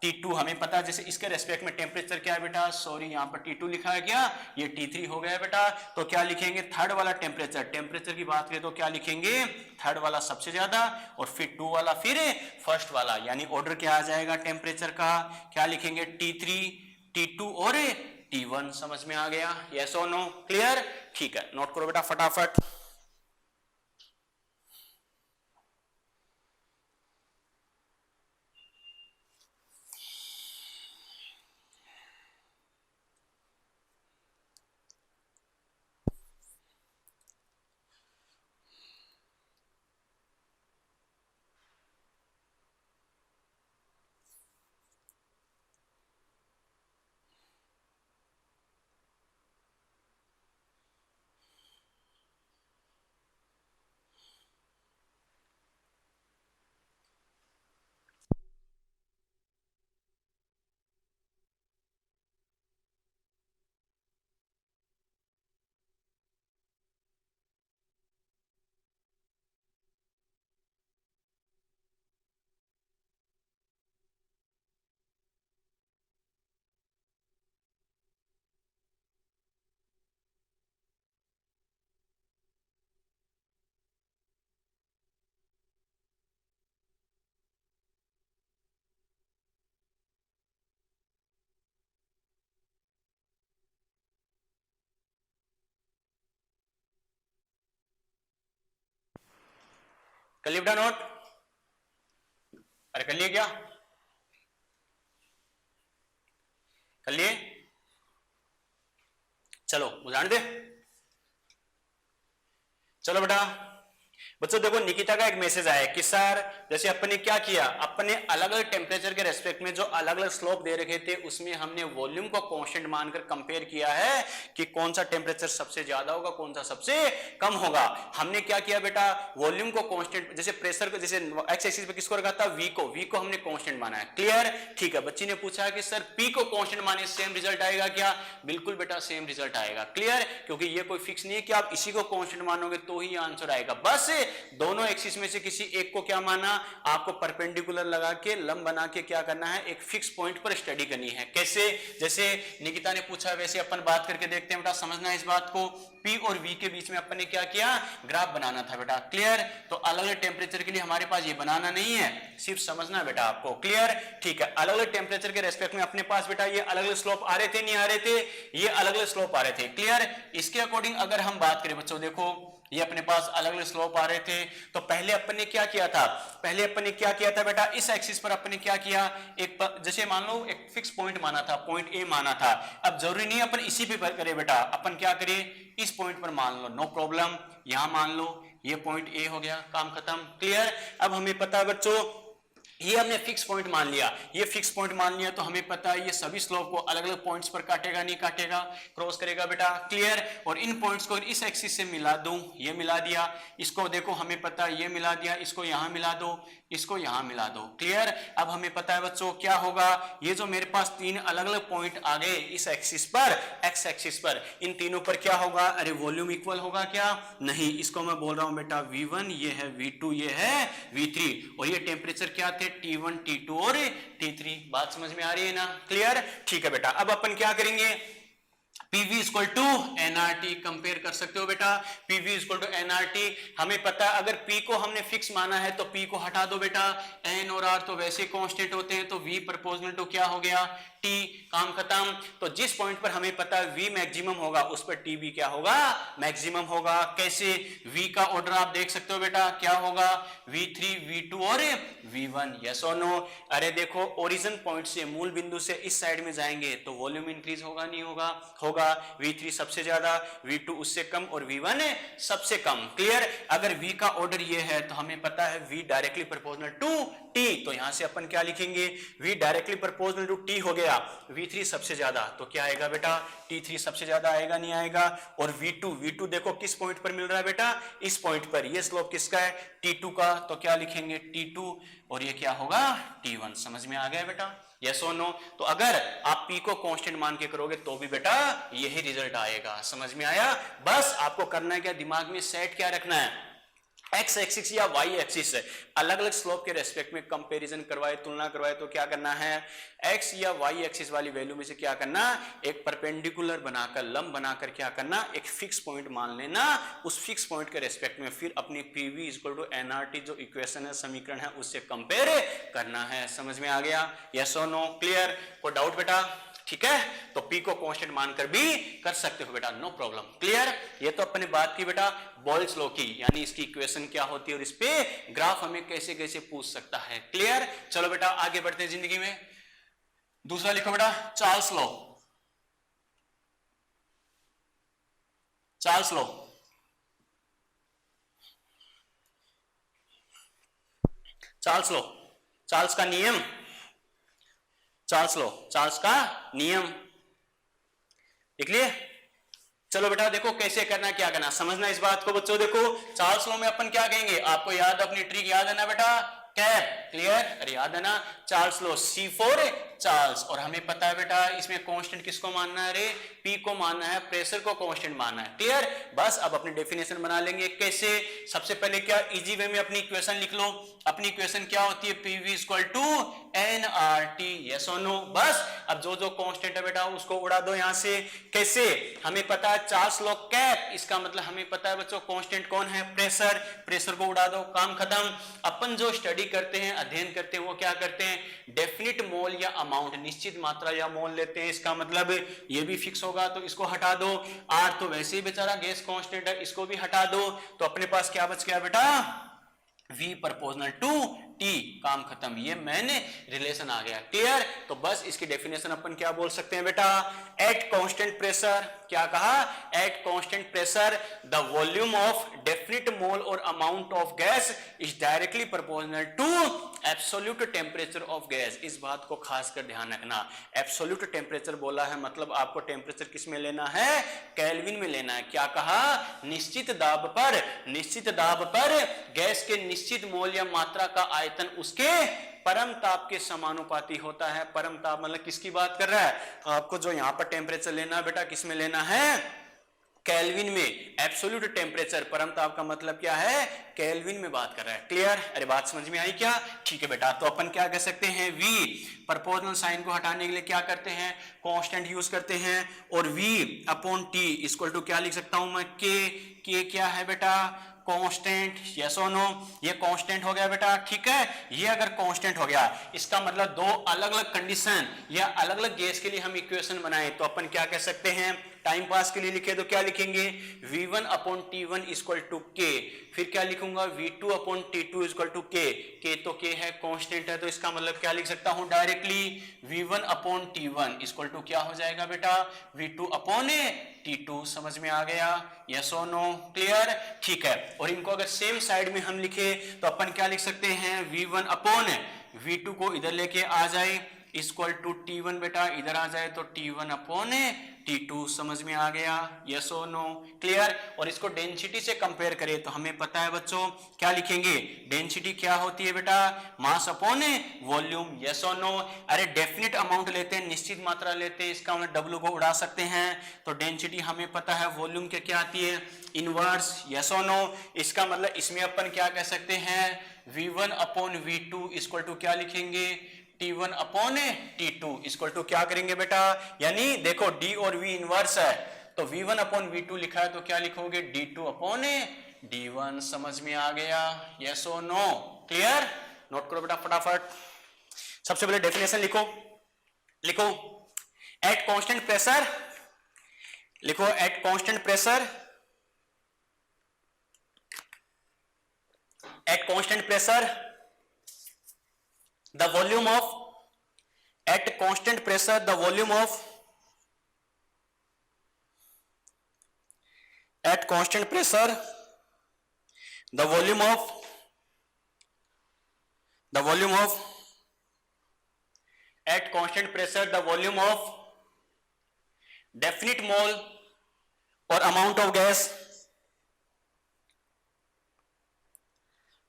T2 हमें पता है। जैसे इसके रेस्पेक्ट में टेम्परेचर क्या है बेटा, सॉरी यहां पर T2 लिखा है क्या, ये T3 हो गया बेटा। तो क्या लिखेंगे, थर्ड वाला टेम्परेचर की बात करें तो क्या लिखेंगे, थर्ड वाला सबसे ज्यादा, और फिर 2 वाला, फिर फर्स्ट वाला, यानी ऑर्डर क्या आ जाएगा टेम्परेचर का, क्या लिखेंगे, T3, T2 और T1। समझ में आ गया? यस और नो? क्लियर? ठीक है, नोट करो बेटा फटाफट। कर लिया बेटा नोट? अरे कर लिए क्या, कर लिए? चलो बुझाने दे। चलो बेटा बच्चों देखो निकिता का एक मैसेज आया कि सर जैसे अपन ने क्या किया, अपने अलग अलग टेम्परेचर के रेस्पेक्ट में जो अलग अलग स्लोप दे रखे थे उसमें हमने वॉल्यूम को कांस्टेंट मानकर कंपेयर किया है कि कौन सा टेम्परेचर सबसे ज्यादा होगा, कौन सा सबसे कम होगा। हमने क्या किया बेटा, वॉल्यूम को कांस्टेंट, जैसे प्रेशर को, जैसे एक्स एक्सिस पे किसको रखा था, वी को हमने कांस्टेंट माना है। क्लियर? ठीक है। बच्ची ने पूछा कि सर पी को कांस्टेंट माने सेम रिजल्ट आएगा क्या? बिल्कुल बेटा सेम रिजल्ट आएगा। क्लियर? क्योंकि ये कोई फिक्स नहीं है कि आप इसी को कांस्टेंट मानोगे तो ही आंसर आएगा। बस दोनों एक्सिस में से किसी एक को क्या माना, आपको परपेंडिकुलर लगा के लंब बना के क्या करना है, एक फिक्स पॉइंट पर स्टडी करनी है। कैसे? जैसे निकिता ने पूछा वैसे अपन बात करके देखते हैं बेटा, समझना है इस बात को। P और V के बीच में अपन ने क्या किया, ग्राफ बनाना था बेटा। क्लियर? तो अलग अलग टेम्परेचर के लिए हमारे पास ये बनाना नहीं है, सिर्फ समझना बेटा आपको। क्लियर? ठीक है। अलग अलग टेम्परेचर के रेस्पेक्ट में अपने पास बेटा ये अलग अलग स्लोप आ रहे थे, नहीं आ रहे थे, ये अलग अलग स्लोप आ रहे थे। क्लियर? इसके अकॉर्डिंग अगर हम बात करें बच्चों देखो ये अपने पास अलग अलग स्लोप आ रहे थे। तो पहले अपन ने क्या किया था, बेटा, इस एक्सिस पर अपन ने क्या किया, जैसे मान लो एक फिक्स पॉइंट माना था, पॉइंट ए माना था। अब जरूरी नहीं अपन इसी पे करें बेटा, अपन क्या करें, इस पॉइंट पर मान लो, नो प्रॉब्लम, यहां मान लो ये पॉइंट ए हो गया, काम खत्म। क्लियर। अब हमें पता है बच्चों, ये हमने फिक्स पॉइंट मान लिया, तो हमें पता है ये सभी स्लोप को अलग अलग पॉइंट्स पर काटेगा, नहीं काटेगा, क्रॉस करेगा बेटा। क्लियर। और इन पॉइंट्स को इस एक्सिस से मिला दूं, ये मिला दिया, इसको देखो हमें पता है ये मिला दिया, इसको यहां मिला दो, इसको यहां मिला दो। क्लियर। अब हमें पता है बच्चों क्या होगा, ये जो मेरे पास तीन अलग अलग पॉइंट आ गए इस एक्सिस पर, एक्स एक्सिस पर, इन तीनों पर क्या होगा, अरे वॉल्यूम इक्वल होगा क्या, नहीं, इसको मैं बोल रहा हूं बेटा V1, ये है V2, ये है V3, और ये टेम्परेचर क्या थे, T1, T2 और T3। बात समझ में आ रही है ना। क्लियर। ठीक है बेटा। अब अपन क्या करेंगे, PV equal to N R T compare कर सकते हो बेटा, PV इक्वल टू एनआरटी। हमें पता है अगर P को हमने फिक्स माना है तो P को हटा दो बेटा, N और R तो वैसे कांस्टेंट होते हैं, तो V प्रोपोर्शनल टू क्या हो गया, T, काम खत्म। तो जिस पॉइंट पर हमें पता है V मैक्सिमम होगा उस पर T भी क्या होगा, मैक्सिमम होगा। कैसे, V का ऑर्डर आप देख सकते हो बेटा, क्या होगा, V3, V2 और V1, यस और नो। अरे देखो, ओरिजिन पॉइंट से, मूल बिंदु से इस साइड में जाएंगे तो वॉल्यूम इंक्रीज होगा, नहीं होगा, होगा। V3 सबसे ज्यादा, V2 उससे कम और V1 सबसे कम। क्लियर। अगर V का ऑर्डर ये है तो हमें पता है V directly proportional to T, तो यहां से अपन क्या लिखेंगे, V directly proportional to T हो गया, V3 सबसे ज्यादा, तो क्या आएगा बेटा, T3 सबसे ज्यादा आएगा, नहीं आएगा। और V2 देखो किस पॉइंट पर मिल रहा है बेटा, इस पॉइंट पर। ये स्लोप किसका है, T2 का, तो क्या लिखेंगे T2, और ये क्या होगा, T1। समझ में आ गया बेटा, यस और नो। तो अगर आप P को कांस्टेंट मान के करोगे तो भी बेटा यही रिजल्ट आएगा। समझ में आया। बस आपको करना है क्या, दिमाग में सेट क्या रखना है, एक्स एक्सिस या वाई एक्सिस अलग अलग स्लोप के रेस्पेक्ट में कंपैरिजन करवाए, तुलना करवाए, तो क्या करना है, एक्स या वाई एक्सिस वाली वैल्यू में से क्या करना, एक परपेंडिकुलर बनाकर, लंब बनाकर क्या करना, एक फिक्स पॉइंट मान लेना, उस फिक्स पॉइंट के रेस्पेक्ट में फिर अपनी PV इक्वल टू एनआरटी जो इक्वेशन है, समीकरण है, उससे कंपेयर करना है। समझ में आ गया, यस और नो। क्लियर। कोई डाउट बेटा, ठीक है। तो P को कांस्टेंट मानकर भी कर सकते हो बेटा, नो प्रॉब्लम। क्लियर। ये तो अपने बात की बेटा बोयल्स लॉ की, यानी इसकी इक्वेशन क्या होती है और इस पे ग्राफ हमें कैसे कैसे पूछ सकता है। क्लियर। चलो बेटा आगे बढ़ते हैं जिंदगी में। दूसरा लिखो बेटा, Charles law. Charles law, Charles law, Charles का नियम, चार्ल्स लॉ, चार्ल्स का नियम लिख लिए। चलो बेटा देखो कैसे करना, क्या करना, समझना इस बात को बच्चों। देखो चार्ल्स लॉ में अपन क्या कहेंगे, आपको याद, अपनी ट्रिक याद है ना बेटा, कैप। क्लियर। अरे याद है ना, Charles law, C for Charles. और हमें पता है बेटा इसमें कांस्टेंट किसको मानना है, अरे P को मानना है, प्रेशर को कांस्टेंट मानना है। क्लियर। बस अब अपनी डेफिनेशन बना लेंगे। कैसे, सबसे पहले क्या, इजी वे में अपनी इक्वेशन लिख लो। अपनी इक्वेशन क्या होती है, PV equal to N R T, yes और नो। बस अब जो जो कांस्टेंट है बेटा उसको उड़ा दो यहां से। कैसे, हमें पता है चार्ल्स लॉ कैप, इसका मतलब हमें पता है बच्चों कांस्टेंट कौन है, प्रेशर, प्रेशर को उड़ा दो, काम खत्म। अपन जो स्टडी करते हैं, अध्ययन करते हैं, वो क्या करते हैं, डेफिनिट मोल या अमाउंट, निश्चित मात्रा या मोल लेते हैं। इसका मतलब ये भी फिक्स होगा तो इसको हटा दो, R तो वैसे ही बेचारा गैस कांस्टेंट है, इसको भी हटा दो, तो अपने पास क्या बच गया बेटा, V प्रोपोर्शनल टू T, काम खत्म। ये मैंने रिलेशन आ गया। क्लियर। तो बस इसकी डेफिनेशन अपन क्या बोल सकते हैं बेटा, एट कांस्टेंट प्रेशर, क्या कहा, at constant pressure the volume of definite mole और amount of gas is directly proportional to absolute temperature of gas. इस बात को खासकर ध्यान रखना, एब्सोल्यूट टेम्परेचर बोला है मतलब आपको टेम्परेचर किस में लेना है, केल्विन में लेना है। क्या कहा, निश्चित दाब पर, निश्चित दाब पर गैस के निश्चित मोल या मात्रा का आयतन उसके परम ताप के समानुपाती होता है। परम ताप मतलब किसकी बात कर रहा है, आपको जो यहां पर टेम्परेचर लेना है बेटा किस में लेना है, केल्विन में। एब्सोल्यूट टेम्परेचर, परम ताप का मतलब क्या है, केल्विन में बात कर रहा है। क्लियर। अरे बात समझ में आई क्या, ठीक है बेटा। तो अपन क्या कह सकते हैं, V प्रोपोर्शनल साइन को हटाने के लिए क्या करते हैं, कांस्टेंट यूज करते हैं, और V upon T equal to क्या लिख सकता हूं मैं, K क्या है बेटा, कांस्टेंट, यस और नो। ये कांस्टेंट हो गया बेटा, ठीक है। ये अगर कांस्टेंट हो गया इसका मतलब दो अलग अलग कंडीशन या अलग अलग गैस के लिए हम इक्वेशन बनाए तो अपन क्या कह सकते हैं, टाइम पास के लिए लिखे तो क्या लिखेंगे, v1 upon t1 equal to के, फिर क्या लिखूंगा v2 upon t2 equal to के तो के है कांस्टेंट है, तो इसका मतलब क्या लिख सकता हूं directly, v1 upon t1 equal to क्या हो जाएगा बेटा, v2 अपॉन t2। समझ में आ गया, यस और नो, क्लियर, ठीक है। और इनको अगर सेम साइड में हम लिखे तो अपन क्या लिख सकते हैं, v1 अपॉन v2 को इधर लेके आ जाए इक्वल टू t1, बेटा इधर आ जाए तो t1 अपॉन t2। समझ में आ गया, यस और नो, क्लियर। और इसको डेंसिटी से कंपेयर करें तो हमें पता है बच्चों क्या लिखेंगे, डेंसिटी क्या होती है बेटा, मास अपॉन वॉल्यूम, यस और नो। अरे डेफिनेट अमाउंट लेते हैं, निश्चित मात्रा लेते हैं, इसका मतलब डब्ल्यू को उड़ा सकते हैं, तो डेंसिटी हमें पता है वॉल्यूम क्या आती है, इनवर्स, यस और नो। इसका मतलब इसमें अपन क्या कह सकते हैं, v1 upon v2 equal to क्या लिखेंगे, t1 upon t2 equal to क्या करेंगे बेटा, यानी देखो d और v इनवर्स है, तो v1 अपॉन v2 लिखा है तो क्या लिखोगे, d2 अपॉन d1। समझ में आ गया, यस और नो, क्लियर। नोट करो बेटा फटाफट। सबसे पहले डेफिनेशन लिखो, लिखो एट कांस्टेंट प्रेशर, लिखो eight constant pressure, eight constant pressure the volume of, at constant pressure the volume of, at constant pressure the volume of, the volume of, at constant pressure the volume of definite mole or amount of gas,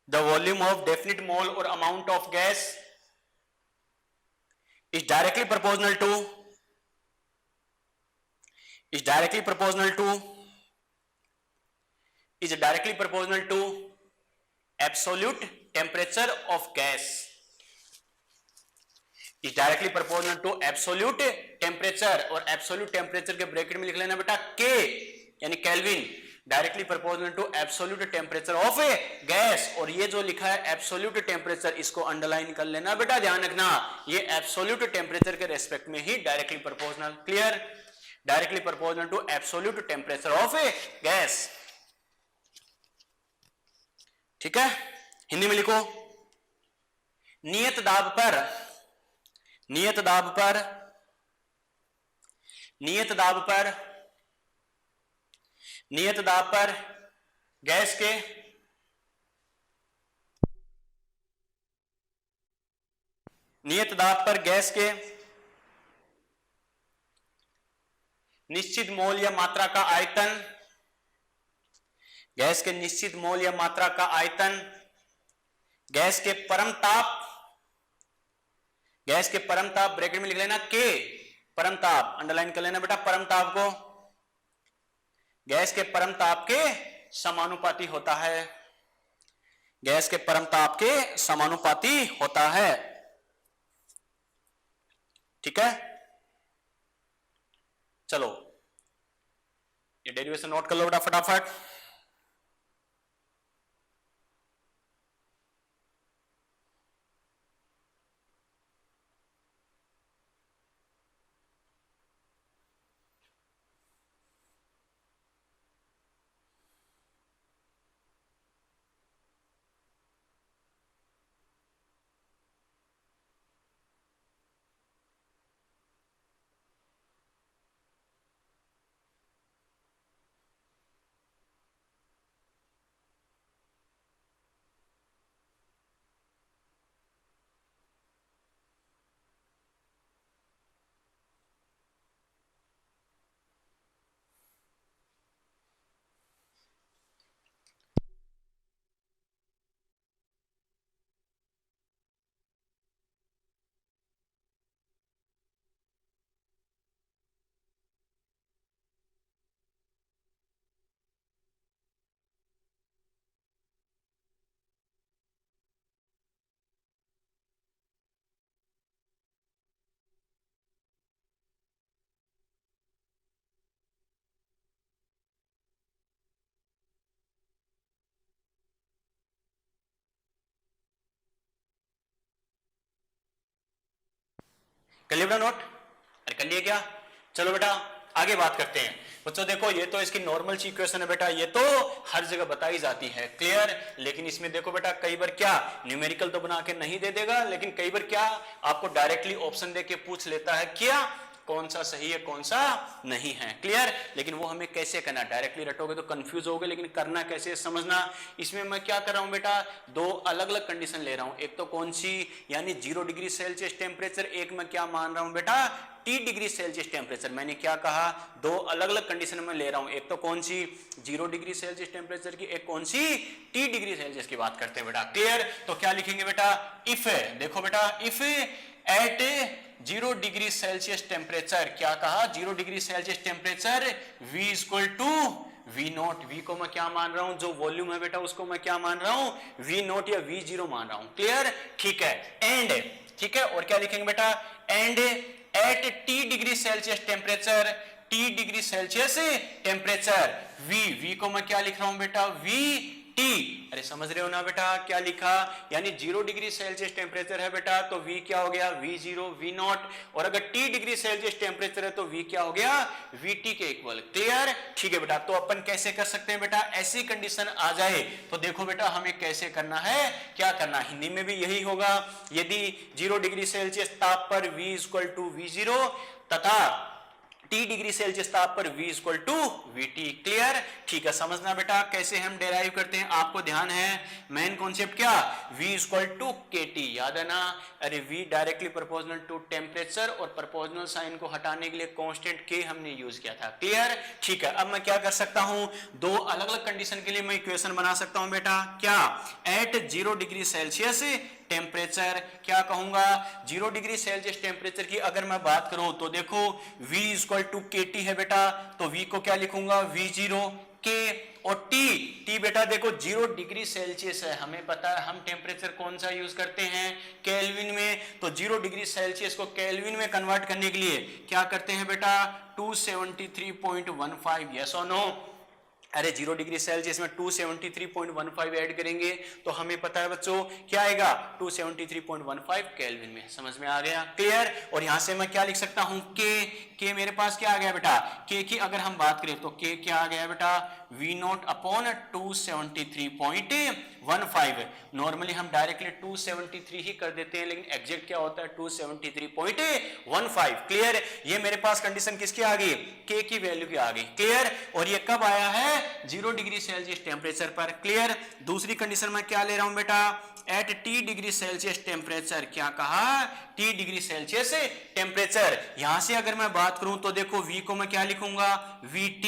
the volume of definite mole or amount of gas is directly proportional to, is directly proportional to, is directly proportional to absolute temperature of gas, is directly proportional to absolute temperature, और absolute temperature के bracket में लिख लेना बेटा K यानी Kelvin, directly proportional to absolute temperature of a gas. और ये जो लिखा है एब्सोल्यूट टेम्परेचर, इसको अंडरलाइन कर लेना बेटा, ध्यान रखना ये एब्सोल्यूट टेम्परेचर के रेस्पेक्ट में ही directly proportional, clear, directly proportional to absolute temperature of a gas, ठीक है। हिंदी में लिखो, नियत दाब पर, नियत दाब पर, नियत दाब पर, नियत दाब पर गैस के नियत दाब पर गैस के निश्चित मोल या मात्रा का आयतन, गैस के निश्चित मोल या मात्रा का आयतन, गैस के परम ताप, गैस के परम ताप ब्रैकेट में लिख लेना के, परम ताप अंडरलाइन कर लेना बेटा, परम ताप को गैस के परम ताप के समानुपाती होता है, गैस के परम ताप के समानुपाती होता है, ठीक है। चलो ये डेरिवेशन नोट कर लो बेटा फटाफट। कर लिया बेटा नोट, अरे कर लिया क्या, चलो बेटा आगे बात करते हैं। बच्चों देखो ये तो इसकी नॉर्मल सी इक्वेशन है बेटा, ये तो हर जगह बताई जाती है, क्लियर। लेकिन इसमें देखो बेटा कई बार क्या न्यूमेरिकल तो बना के नहीं दे देगा, लेकिन कई बार क्या आपको डायरेक्टली ऑप्शन दे के पूछ लेता है क्या कौन सा सही है कौन सा नहीं है, क्लियर। लेकिन वो हमें कैसे करना, डायरेक्टली रटोगे तो कंफ्यूज होगे, लेकिन करना कैसे समझना। इसमें मैं क्या कर रहा हूं बेटा, दो अलग अलग कंडीशन ले रहा हूं। एक तो कौन सी, यानी 0 डिग्री सेल्सियस टेम्परेचर, एक मैं क्या मान रहा हूं बेटा T डिग्री सेल्सियस टेम्परेचर। मैंने क्या कहा, दो अलग अलग कंडीशन में ले रहा हूं। एक तो कौन सी 0 डिग्री सेल्सियस टेम्परेचर की, एक कौन सी T डिग्री सेल्सियस की बात करते हैं बेटा, क्लियर। तो क्या लिखेंगे बेटा, इफ, देखो बेटा if at 0 degree Celsius temperature, क्या कहा 0 degree Celsius temperature V equal to V naught, V को मैं क्या मान रहा हूं, जो वॉल्यूम है बेटा उसको मैं क्या मान रहा हूं, V नोट या V0 मान रहा हूं, क्लियर, ठीक है। एंड, ठीक है, और क्या लिखेंगे बेटा, and at T degree Celsius temperature, T degree Celsius temperature V को मैं क्या लिख रहा हूं बेटा, VT। अरे समझ रहे हो ना बेटा क्या लिखा, यानी 0 डिग्री सेल्सियस टेम्परेचर है बेटा तो V क्या हो गया, V0 V नॉट, और अगर T डिग्री सेल्सियस टेम्परेचर है तो V क्या हो गया, VT के इक्वल, क्लियर, ठीक है बेटा। तो अपन कैसे कर सकते हैं बेटा, ऐसी कंडीशन आ जाए तो देखो बेटा हमें कैसे करना है, क्या करना, हिंदी में भी यही होगा। यदि 0 डिग्री सेल्सियस ताप पर V इक्वल टू V0 तथा T डिग्री सेल्सियस ताप पर V equal to VT, clear, ठीक है। समझना बेटा कैसे हम डेराइव करते हैं, आपको ध्यान है मेन कॉन्सेप्ट क्या, V इक्वल टू KT, याद है ना। अरे V directly proportional to temperature, और प्रोपोर्शनल साइन को हटाने के लिए कांस्टेंट K हमने यूज किया था, क्लियर, ठीक है। अब मैं क्या कर सकता हूं, दो अलग अलग कंडीशन के लिए मैं इक्वेशन बना सकता हूं बेटा, क्या, एट 0 डिग्री सेल्सियस टेम्परेचर, क्या कहूंगा 0 डिग्री सेल्सियस टेम्परेचर की अगर मैं बात करूं तो देखो V इक्वल टू KT है बेटा, तो V को क्या लिखूंगा, V0 K, और T बेटा देखो 0 डिग्री सेल्सियस है, हमें पता है हम टेम्परेचर कौन सा यूज करते हैं, केल्विन में, तो 0 डिग्री सेल्सियस को केल्विन में कन्वर्ट करने के लिए क्या करते हैं बेटा, 273.15, यस और नो। अरे 0 डिग्री सेल्सियस में 273.15 ऐड करेंगे तो हमें पता है बच्चों क्या आएगा, 273.15 केल्विन में, समझ में आ गया, क्लियर। और यहां से मैं क्या लिख सकता हूं, के मेरे पास क्या आ गया बेटा, के की अगर हम बात करें तो के क्या आ गया बेटा, V नोट अपॉन 273.15। नॉर्मली हम डायरेक्टली 273 ही कर देते हैं, लेकिन एग्जैक्ट क्या होता है 273.15, क्लियर। ये मेरे पास कंडीशन किसकी आ गई, के की वैल्यू की आ गई, क्लियर। और ये कब आया है, 0 डिग्री सेल्सियस टेम्परेचर पर, क्लियर। दूसरी कंडीशन में क्या ले रहा हूं बेटा, at T degree Celsius temperature, क्या कहा, T डिग्री सेल्सियस टेम्परेचर। यहां से अगर मैं बात करूं तो देखो V को मैं क्या लिखूंगा, VT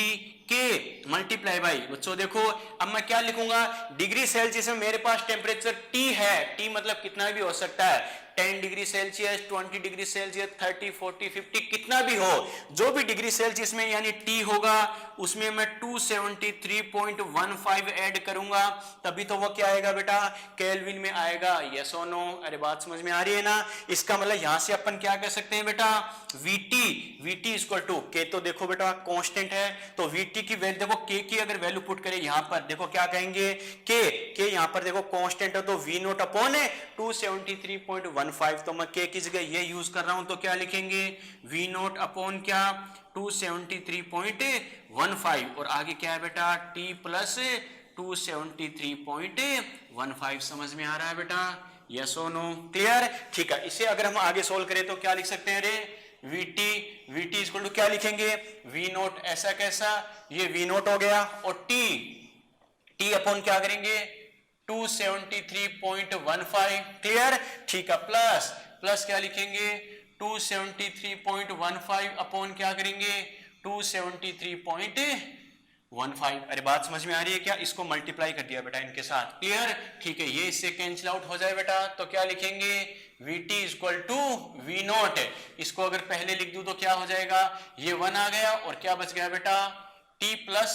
के मल्टीप्लाई बाई, बच्चों देखो अब मैं क्या लिखूंगा, डिग्री सेल्सियस में मेरे पास टेम्परेचर T है, T मतलब कितना भी हो सकता है, 10 डिग्री सेल्सियस, 20 डिग्री सेल्सियस, 30, 40, 50 कितना भी हो, जो भी डिग्री सेल्सियस में यानी T होगा उसमें मैं 273.15 ऐड करूंगा, तभी तो वो क्या आएगा बेटा, केल्विन में आएगा, यस और नो। अरे बात समझ में आ रही है ना। इसका मतलब यहां से अपन क्या कह सकते हैं बेटा, VT इक्वल टू के, तो देखो बेटा कांस्टेंट है तो VT की वैल्यू देखो, के की अगर वैल्यू पुट करें यहां पर देखो क्या कहेंगे, के यहां पर देखो कांस्टेंट है तो V नोट अपॉन 273.15, तो मैं के की जगह ये यूज कर रहा हूं तो क्या लिखेंगे, V नोट अपॉन क्या 273.15, और आगे क्या है बेटा T प्लस 273.15, समझ में आ रहा है बेटा, यस और नो, क्लियर, ठीक है। इसे अगर हम आगे सोल्व करें तो क्या लिख सकते हैं, रे VT इक्वल टू क्या लिखेंगे, V नोट ऐसा कैसा, ये V नोट हो गया, और T अपॉन क्या करेंगे 273.15, क्लियर, ठीक है, प्लस क्या लिखेंगे 273.15 अपॉन क्या करेंगे 273.15। अरे बात समझ में आ रही है क्या, इसको मल्टीप्लाई कर दिया बेटा इनके साथ, क्लियर, ठीक है। ये इससे कैंसिल आउट हो जाए बेटा तो क्या लिखेंगे, VT equal to V naught, इसको अगर पहले लिख दूं तो क्या हो जाएगा, ये 1 आ गया और क्या बच गया बेटा T प्लस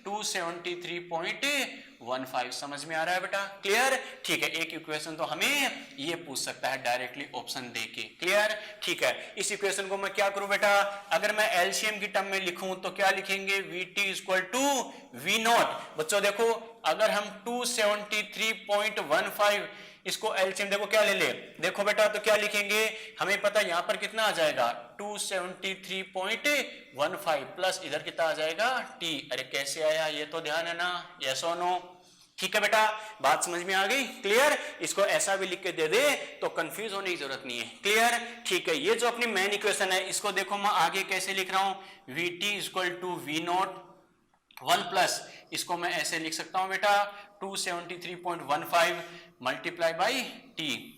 273.15, समझ में आ रहा है बेटा, क्लियर, ठीक है। एक इक्वेशन तो हमें ये पूछ सकता है डायरेक्टली ऑप्शन देके, क्लियर, ठीक है। इस इक्वेशन को मैं क्या करूं बेटा, अगर मैं एलसीएम की टर्म में लिखूं तो क्या लिखेंगे, VT equal to V naught, बच्चों देखो अगर हम 273.15 इसको एलसीएम देखो क्या ले ले, देखो बेटा तो क्या लिखेंगे, हमें पता है यहां पर कितना आ जाएगा 273.15 प्लस इधर कितना आ जाएगा टी। अरे कैसे आया ये तो ध्यान है ना, यस और नो। ठीक है बेटा, बात समझ में आ गई, क्लियर। इसको ऐसा भी लिख के दे दे तो कंफ्यूज होने की जरूरत नहीं है, क्लियर। ठीक है, ये जो अपनी मेन इक्वेशन है इसको देखो मैं आगे कैसे लिख रहा हूं, V T equal to V naught 1 plus, इसको मैं ऐसे लिख सकता हूं बेटा 273.15 मल्टीप्लाई बाई टी,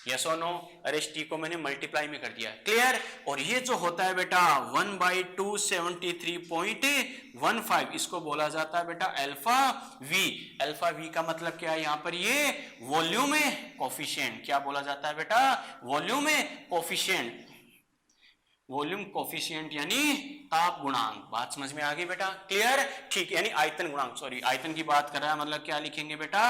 यस और नो। अरे टी को मैंने मल्टीप्लाई में कर दिया, क्लियर। और ये जो होता है बेटा 1/273.15 इसको बोला जाता है बेटा अल्फा वी। अल्फा वी का मतलब क्या है यहाँ पर, ये वॉल्यूम है कोफिशिएंट, क्या बोला जाता है बेटा, वॉल्यूम है कोफिशिएंट, वॉल्यूम कोफिशिएंट यानी ताप गुणांक। बात समझ में आ गई बेटा, क्लियर। ठीक, यानी आयतन गुणांक, सॉरी आयतन की बात कर रहा है, मतलब क्या लिखेंगे बेटा,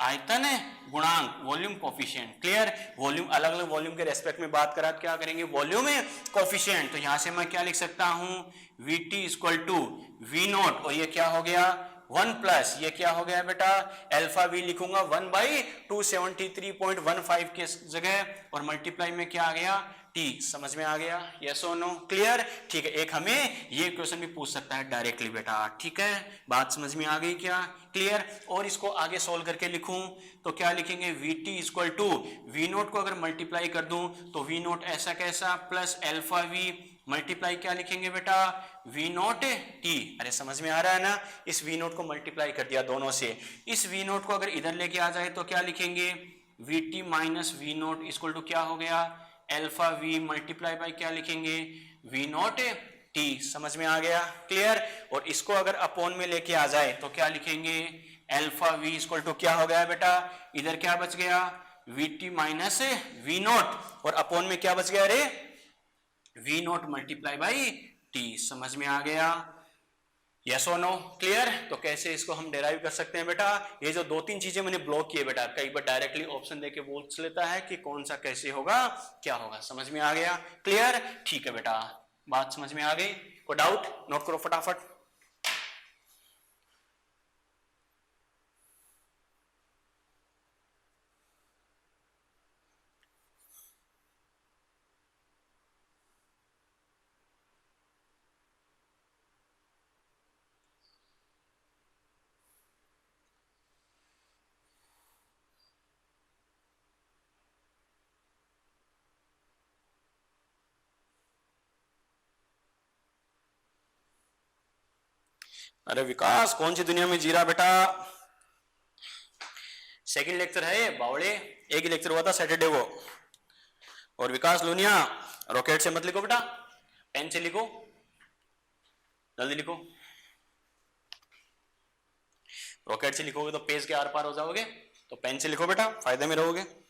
आयतन गुणांक, वॉल्यूम कोफिशिएंट, क्लियर। वॉल्यूम अलग अलग वॉल्यूम के रेस्पेक्ट में बात करा, क्या करेंगे, वॉल्यूम कोफिशिएंट। तो यहां से मैं क्या लिख सकता हूं, V T equal to V naught, और ये क्या हो गया 1 प्लस, ये क्या हो गया बेटा अल्फा वी लिखूंगा 1/273.15 के जगह, और मल्टीप्लाई में क्या आ गया टी। समझ में आ गया, यस और नो, क्लियर। ठीक है, एक हमें ये क्वेश्चन भी पूछ सकता है डायरेक्टली बेटा, ठीक है, बात समझ में आ गई क्या, क्लियर। और इसको आगे सोल्व करके लिखूं तो क्या लिखेंगे, V T equal to V naught को अगर मल्टीप्लाई कर दूं तो वी नोट ऐसा कैसा प्लस अल्फा वी मल्टीप्लाई क्या लिखेंगे बेटा वी नोट टी। अरे समझ में आ रहा है ना, इस वी नोट को मल्टीप्लाई कर दिया दोनों से, इस वी नोट को अगर इधर लेके आ जाए तो क्या लिखेंगे, V T minus V naught equal to क्या हो गया अल्फा वी मल्टीप्लाई बाई क्या लिखेंगे वी नोट टी। समझ में आ गया, क्लियर। और इसको अगर अपोन में लेके आ जाए तो क्या लिखेंगे अल्फा वी इक्वल टू क्या हो गया बेटा, इधर क्या बच गया V T minus V naught, और अपोन में क्या बच गया, अरे V naught multiply by T. समझ में आ गया, यस और नो, क्लियर। तो कैसे इसको हम डेराइव कर सकते हैं बेटा, ये जो दो तीन चीजें मैंने ब्लॉक किए बेटा, कई बार डायरेक्टली ऑप्शन देके पूछ लेता है कि कौन सा कैसे होगा क्या होगा। समझ में आ गया, क्लियर। ठीक है बेटा, बात समझ में आ गई, कोई डाउट नोट करो फटाफट। अरे विकास कौन सी दुनिया में जी रहा बेटा, सेकंड लेक्चर है बावड़े, एक ही लेक्चर हुआ था सैटरडे को। और विकास लूनिया रॉकेट से मत लिखो बेटा, पेन से लिखो, जल्दी लिखो। रॉकेट से लिखोगे तो पेज के आर पार हो जाओगे, तो पेन से लिखो बेटा, फायदे में रहोगे।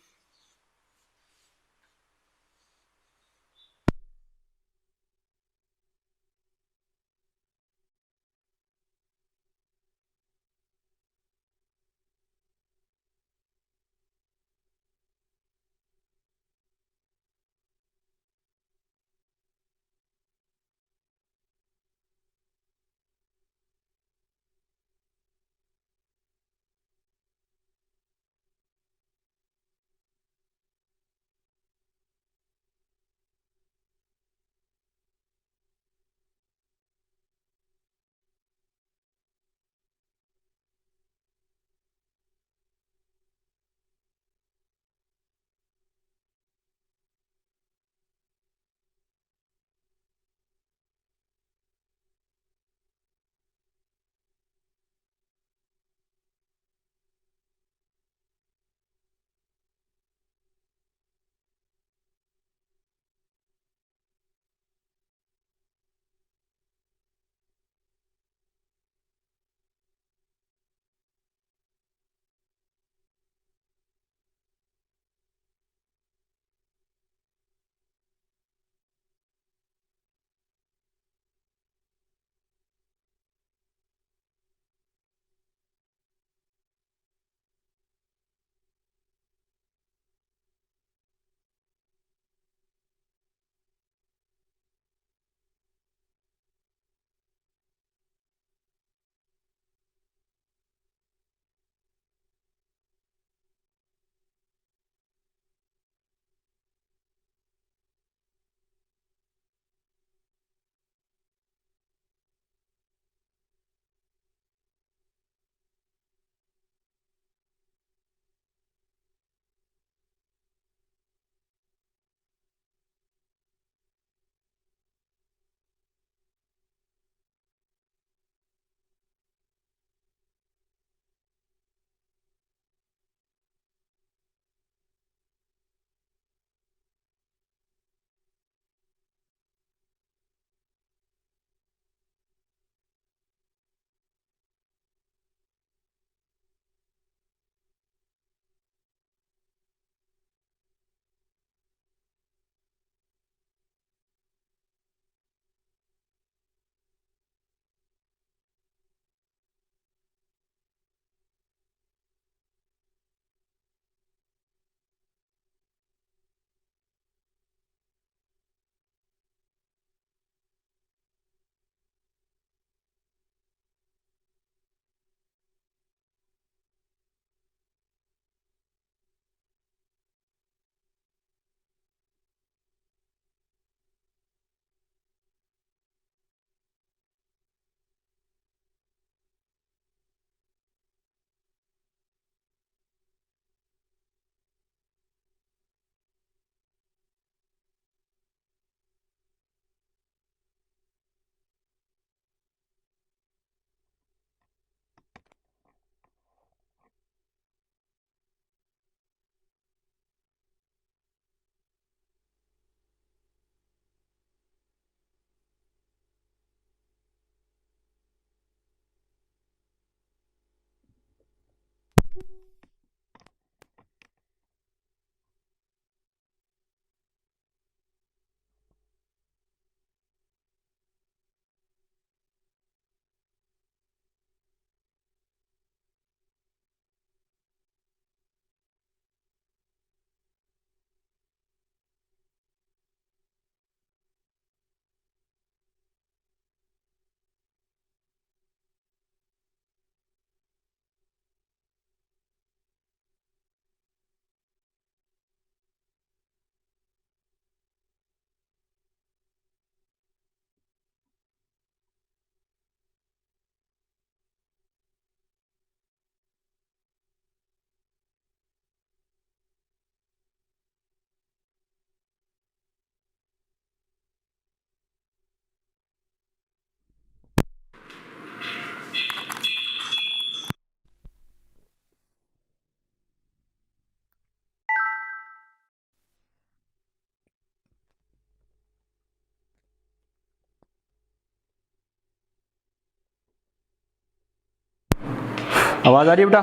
आवाज आ रही है बेटा?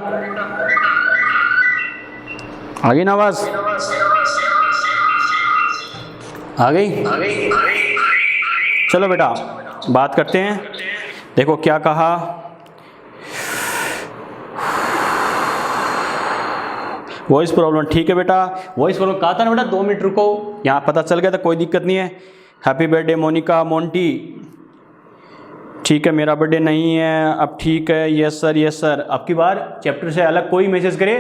आ गई ना आवाज? आ गई? चलो बेटा बात करते हैं। देखो क्या कहा, वॉइस प्रॉब्लम, ठीक है बेटा। वॉइस प्रॉब्लम कहा था ना बेटा, 2 मिनट रुको, यहाँ पता चल गया था, कोई दिक्कत नहीं है। Happy birthday Monica Monty. ठीक है, मेरा बर्थडे नहीं है अब, ठीक है, यस सर यस सर। अब की बार चैप्टर से अलग कोई मैसेज करे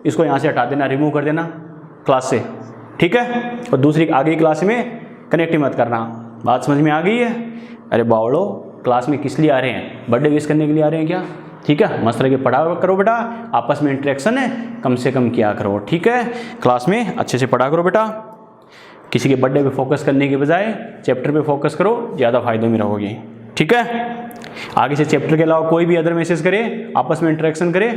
इसको यहाँ से हटा देना, रिमूव कर देना क्लास से, ठीक है। और दूसरी आगे की क्लास में कनेक्ट मत करना। बात समझ में आ गई है? अरे बावड़ो, क्लास में किस लिए आ रहे हैं? बर्थडे विश करने के लिए आ रहे हैं क्या? ठीक है, मस्त रह के पढ़ा करो बेटा, आपस में इंटरेक्शन है कम से कम किया करो, ठीक है। क्लास में अच्छे से पढ़ा करो बेटा, किसी के बर्थडे पे फोकस करने के बजाय चैप्टर पे फोकस करो, ज़्यादा फायदे में रहोगे, ठीक है। आगे से चैप्टर के अलावा कोई भी अदर मैसेज करे, आपस में इंटरेक्शन करे,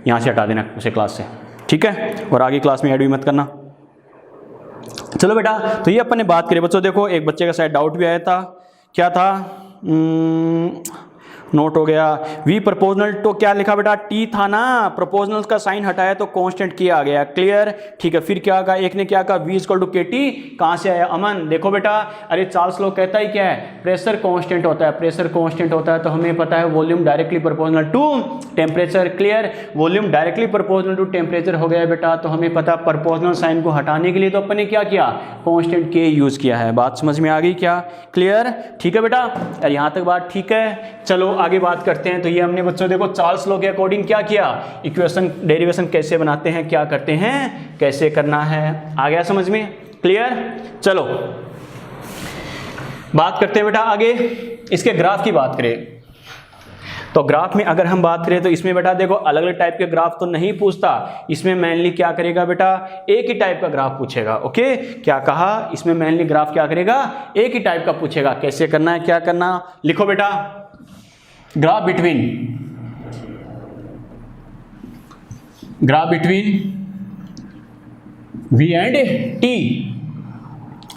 यहाँ से हटा देना उसे क्लास से, ठीक है। और आगे क्लास में ऐड भी मत करना। चलो बेटा, तो ये अपन ने बात करी बच्चों। देखो एक बच्चे का शायद डाउट भी आया था, क्या था, नोट हो गया। वी प्रपोजनल तो क्या लिखा बेटा? टी था ना, प्रपोजनल का साइन हटाया तो कांस्टेंट की आ गया, क्लियर, ठीक है। फिर क्या कहा, एक ने क्या कहा, we equal to K T, कहाँ से आया अमन? देखो बेटा, अरे चार्ल्स लॉ कहता ही क्या है, प्रेशर कांस्टेंट होता है, प्रेशर कांस्टेंट होता है तो हमें पता है volume directly proportional to temperature, clear. Volume directly proportional to temperature हो गया बेटा, तो हमें पता प्रोपोर्शनल साइन को हटाने के लिए तो अपन ने क्या किया, कांस्टेंट के यूज किया है। बात समझ में आ गई क्या? क्लियर, ठीक है बेटा। और यहाँ तक बात ठीक है। चलो आगे बात करते हैं। तो ये हमने बच्चों देखो चार्ल्स लॉ के अकॉर्डिंग क्या किया, इक्वेशन डेरिवेशन कैसे बनाते हैं, क्या करते हैं, कैसे करना है, आ गया समझ में? क्लियर। चलो बात करते हैं बेटा आगे, इसके ग्राफ की बात करें तो ग्राफ में अगर हम बात करें तो इसमें बेटा देखो अलग अलग टाइप के ग्राफ तो नहीं पूछता, इसमें मेनली क्या करेगा बेटा, एक ही टाइप का ग्राफ पूछेगा। ओके, क्या कहा, इसमें मेनली ग्राफ क्या करेगा, एक ही टाइप का पूछेगा। कैसे करना है, क्या करना, लिखो बेटा, graph between V and T,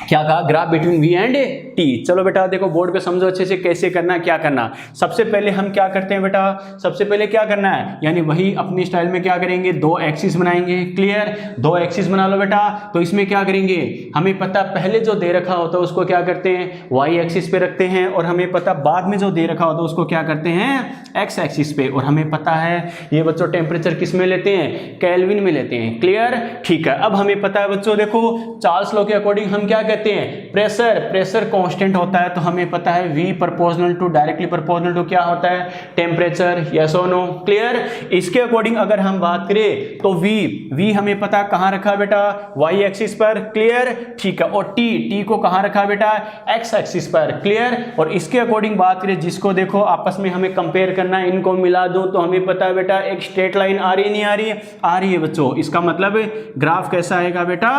क्या कहा, graph between V and T। चलो बेटा देखो बोर्ड पे समझो अच्छे से कैसे करना है, क्या करना। सबसे पहले हम क्या करते हैं बेटा, सबसे पहले क्या करना है, यानी वही अपनी स्टाइल में क्या करेंगे, 2 एक्सिस बनाएंगे, क्लियर। 2 एक्सिस बना लो बेटा। तो इसमें क्या करेंगे, हमें पता पहले जो दे रखा होता है उसको क्या करते हैं, वाई एक्सिस पे रखते हैं, और हमें पता बाद में जो दे रखा होता है उसको क्या करते हैं, एक्स एक्सिस पे। और हमें पता है ये बच्चों टेम्परेचर किस में लेते हैं, केल्विन में लेते हैं, क्लियर, ठीक है। अब हमें पता है बच्चों देखो चार्ल्स लॉ के अकॉर्डिंग हम क्या कहते हैं, प्रेशर कांस्टेंट होता है, तो हमें पता है V proportional to directly proportional to क्या होता है, टेम्परेचर, यस और नो, क्लियर। इसके अकॉर्डिंग अगर हम बात करें तो V हमें पता कहां रखा बेटा, Y एक्सिस पर, क्लियर, ठीक है। और T को कहां रखा बेटा, X एक्सिस पर, क्लियर। और इसके अकॉर्डिंग बात करें जिसको देखो आपस में हमें कंपेयर करना है, इनको मिला दो तो हमें पता है बेटा एक स्ट्रेट लाइन आ रही नहीं आ रही, आ रही है बच्चों। इसका मतलब ग्राफ कैसा आएगा बेटा,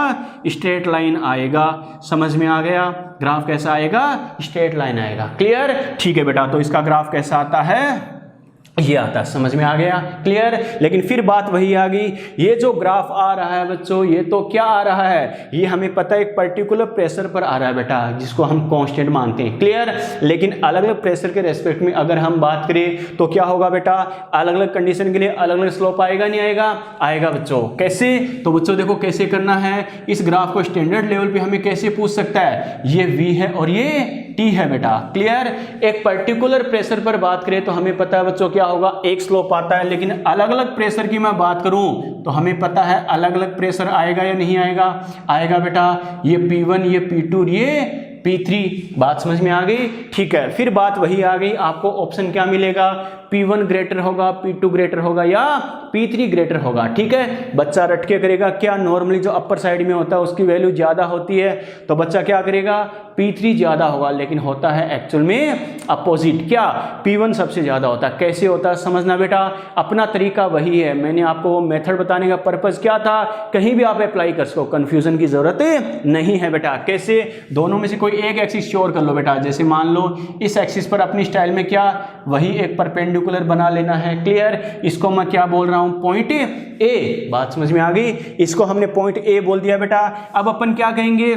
स्ट्रेट लाइन आएगा। समझ में आ गया, ग्राफ कैसा आएगा, स्ट्रेट लाइन आएगा, क्लियर, ठीक है बेटा। तो इसका ग्राफ कैसा आता है, ये आता है, समझ में आ गया, क्लियर। लेकिन फिर बात वही आ गई, ये जो ग्राफ आ रहा है बच्चों, ये तो क्या आ रहा है, ये हमें पता है एक पर्टिकुलर प्रेशर पर आ रहा है बेटा, जिसको हम कांस्टेंट मानते हैं, क्लियर। लेकिन अलग अलग प्रेशर के रेस्पेक्ट में अगर हम बात करें तो क्या होगा बेटा, अलग अलग कंडीशन के लिए अलग अलग स्लोप आएगा, नहीं आएगा, आएगा बच्चों। कैसे, तो बच्चों देखो कैसे करना है, इस ग्राफ को स्टैंडर्ड लेवल पे हमें कैसे पूछ सकता है, ये V है और ये T है बेटा, क्लियर। एक पर्टिकुलर प्रेशर पर बात करें तो हमें पता है बच्चों क्या होगा, एक स्लोप आता है। लेकिन अलग अलग प्रेशर की मैं बात करूं तो हमें पता है अलग अलग प्रेशर आएगा या नहीं आएगा, आएगा बेटा। ये P1, ये P2, ये P3, बात समझ में आ गई, ठीक है। फिर बात वही आ गई, आपको ऑप्शन क्या मिलेगा, P1 ग्रेटर होगा, P2 ग्रेटर होगा या P3 ग्रेटर होगा, ठीक है। बच्चा रट के करेगा क्या, नॉर्मली जो अपर साइड में होता है उसकी वैल्यू ज्यादा होती है तो बच्चा क्या करेगा, P3 ज्यादा होगा, लेकिन होता है एक्चुअल में अपोजिट, क्या, P1 सबसे ज्यादा होता है। कैसे होता है समझना बेटा, अपना तरीका वही है, मैंने आपको वो मेथड बताने का पर्पज क्या था, कहीं भी आप अप्लाई कर सको, कंफ्यूजन की जरूरत नहीं है बेटा। कैसे, दोनों में से कोई एक एक्सिस श्योर कर लो बेटा। जैसे मान लो इस एक्सिस पर अपनी स्टाइल में क्या, वही एक परपेंडिकुलर बना लेना है, क्लियर। इसको मैं क्या बोल रहा हूं, पॉइंट ए, बात समझ में आ गई। इसको हमने पॉइंट ए बोल दिया बेटा। अब अपन क्या कहेंगे,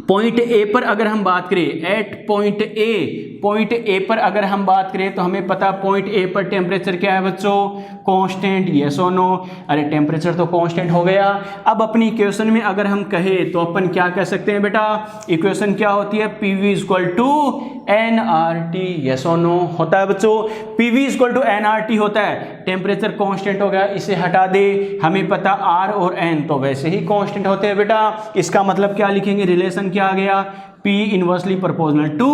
पॉइंट ए पर अगर हम बात करें, at point A point A पर अगर हम बात करें तो हमें पता पॉइंट ए पर टेम्परेचर क्या है बच्चों, कांस्टेंट, यस और नो। अरे टेम्परेचर तो कांस्टेंट हो गया। अब अपनी इक्वेशन में अगर हम कहें तो अपन क्या कह सकते हैं बेटा, इक्वेशन क्या होती है, P V equal to N R T, yes और नो होता है बच्चों। पीवी इक्वल टू एनआरटी होता है, टेम्परेचर कांस्टेंट हो गया, इसे हटा दे, हमें पता आर और एन तो वैसे ही कांस्टेंट होते हैं बेटा। इसका मतलब क्या लिखेंगे, रिलेशन क्या आ गया, P inversely proportional to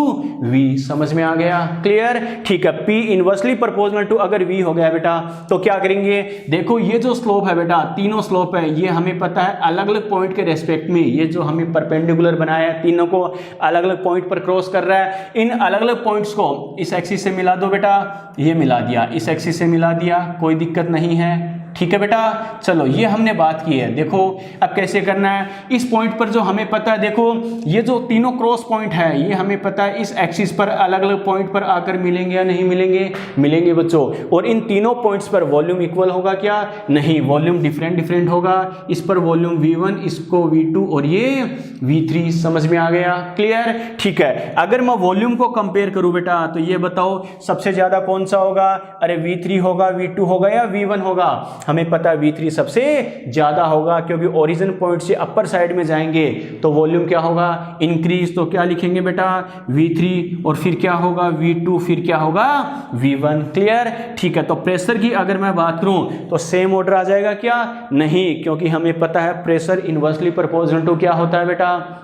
V, समझ में आ गया, क्लियर, ठीक है। P इनवर्सली प्रोपोर्शनल टू अगर V हो गया बेटा तो क्या करेंगे, देखो ये जो स्लोप है बेटा, तीनों स्लोप है, ये हमें पता है अलग अलग पॉइंट के रेस्पेक्ट में, ये जो हमें परपेंडिकुलर बनाया है तीनों को अलग अलग पॉइंट पर क्रॉस कर रहा है। इन अलग अलग पॉइंट्स को इस एक्सिस से मिला दो बेटा, ये मिला दिया, इस एक्सिस से मिला दिया, कोई दिक्कत नहीं है, ठीक है बेटा। चलो ये हमने बात की है, देखो अब कैसे करना है। इस पॉइंट पर जो हमें पता है, देखो ये जो तीनों क्रॉस पॉइंट है ये हमें पता है इस एक्सिस पर अलग अलग पॉइंट पर आकर मिलेंगे या नहीं मिलेंगे, मिलेंगे बच्चों। और इन तीनों पॉइंट्स पर वॉल्यूम इक्वल होगा क्या, नहीं, वॉल्यूम डिफरेंट डिफरेंट होगा। इस पर वॉल्यूम V1, इसको V2 और ये V3, समझ में आ गया, क्लियर, ठीक है। अगर मैं वॉल्यूम को कंपेयर करूं बेटा तो ये बताओ सबसे ज्यादा कौन सा होगा, अरे V3 होगा, V2 होगा या V1 होगा, हमें पता है V3 सबसे ज्यादा होगा, क्योंकि ओरिजिन पॉइंट से अपर साइड में जाएंगे तो वॉल्यूम क्या होगा, इंक्रीज, तो क्या लिखेंगे बेटा V3 और फिर क्या होगा V2, फिर क्या होगा V1, क्लियर, ठीक है। तो प्रेशर की अगर मैं बात करूं तो सेम ऑर्डर आ जाएगा क्या, नहीं, क्योंकि हमें पता है प्रेशर इनवर्सली प्रोपोर्शनल टू क्या होता है बेटा,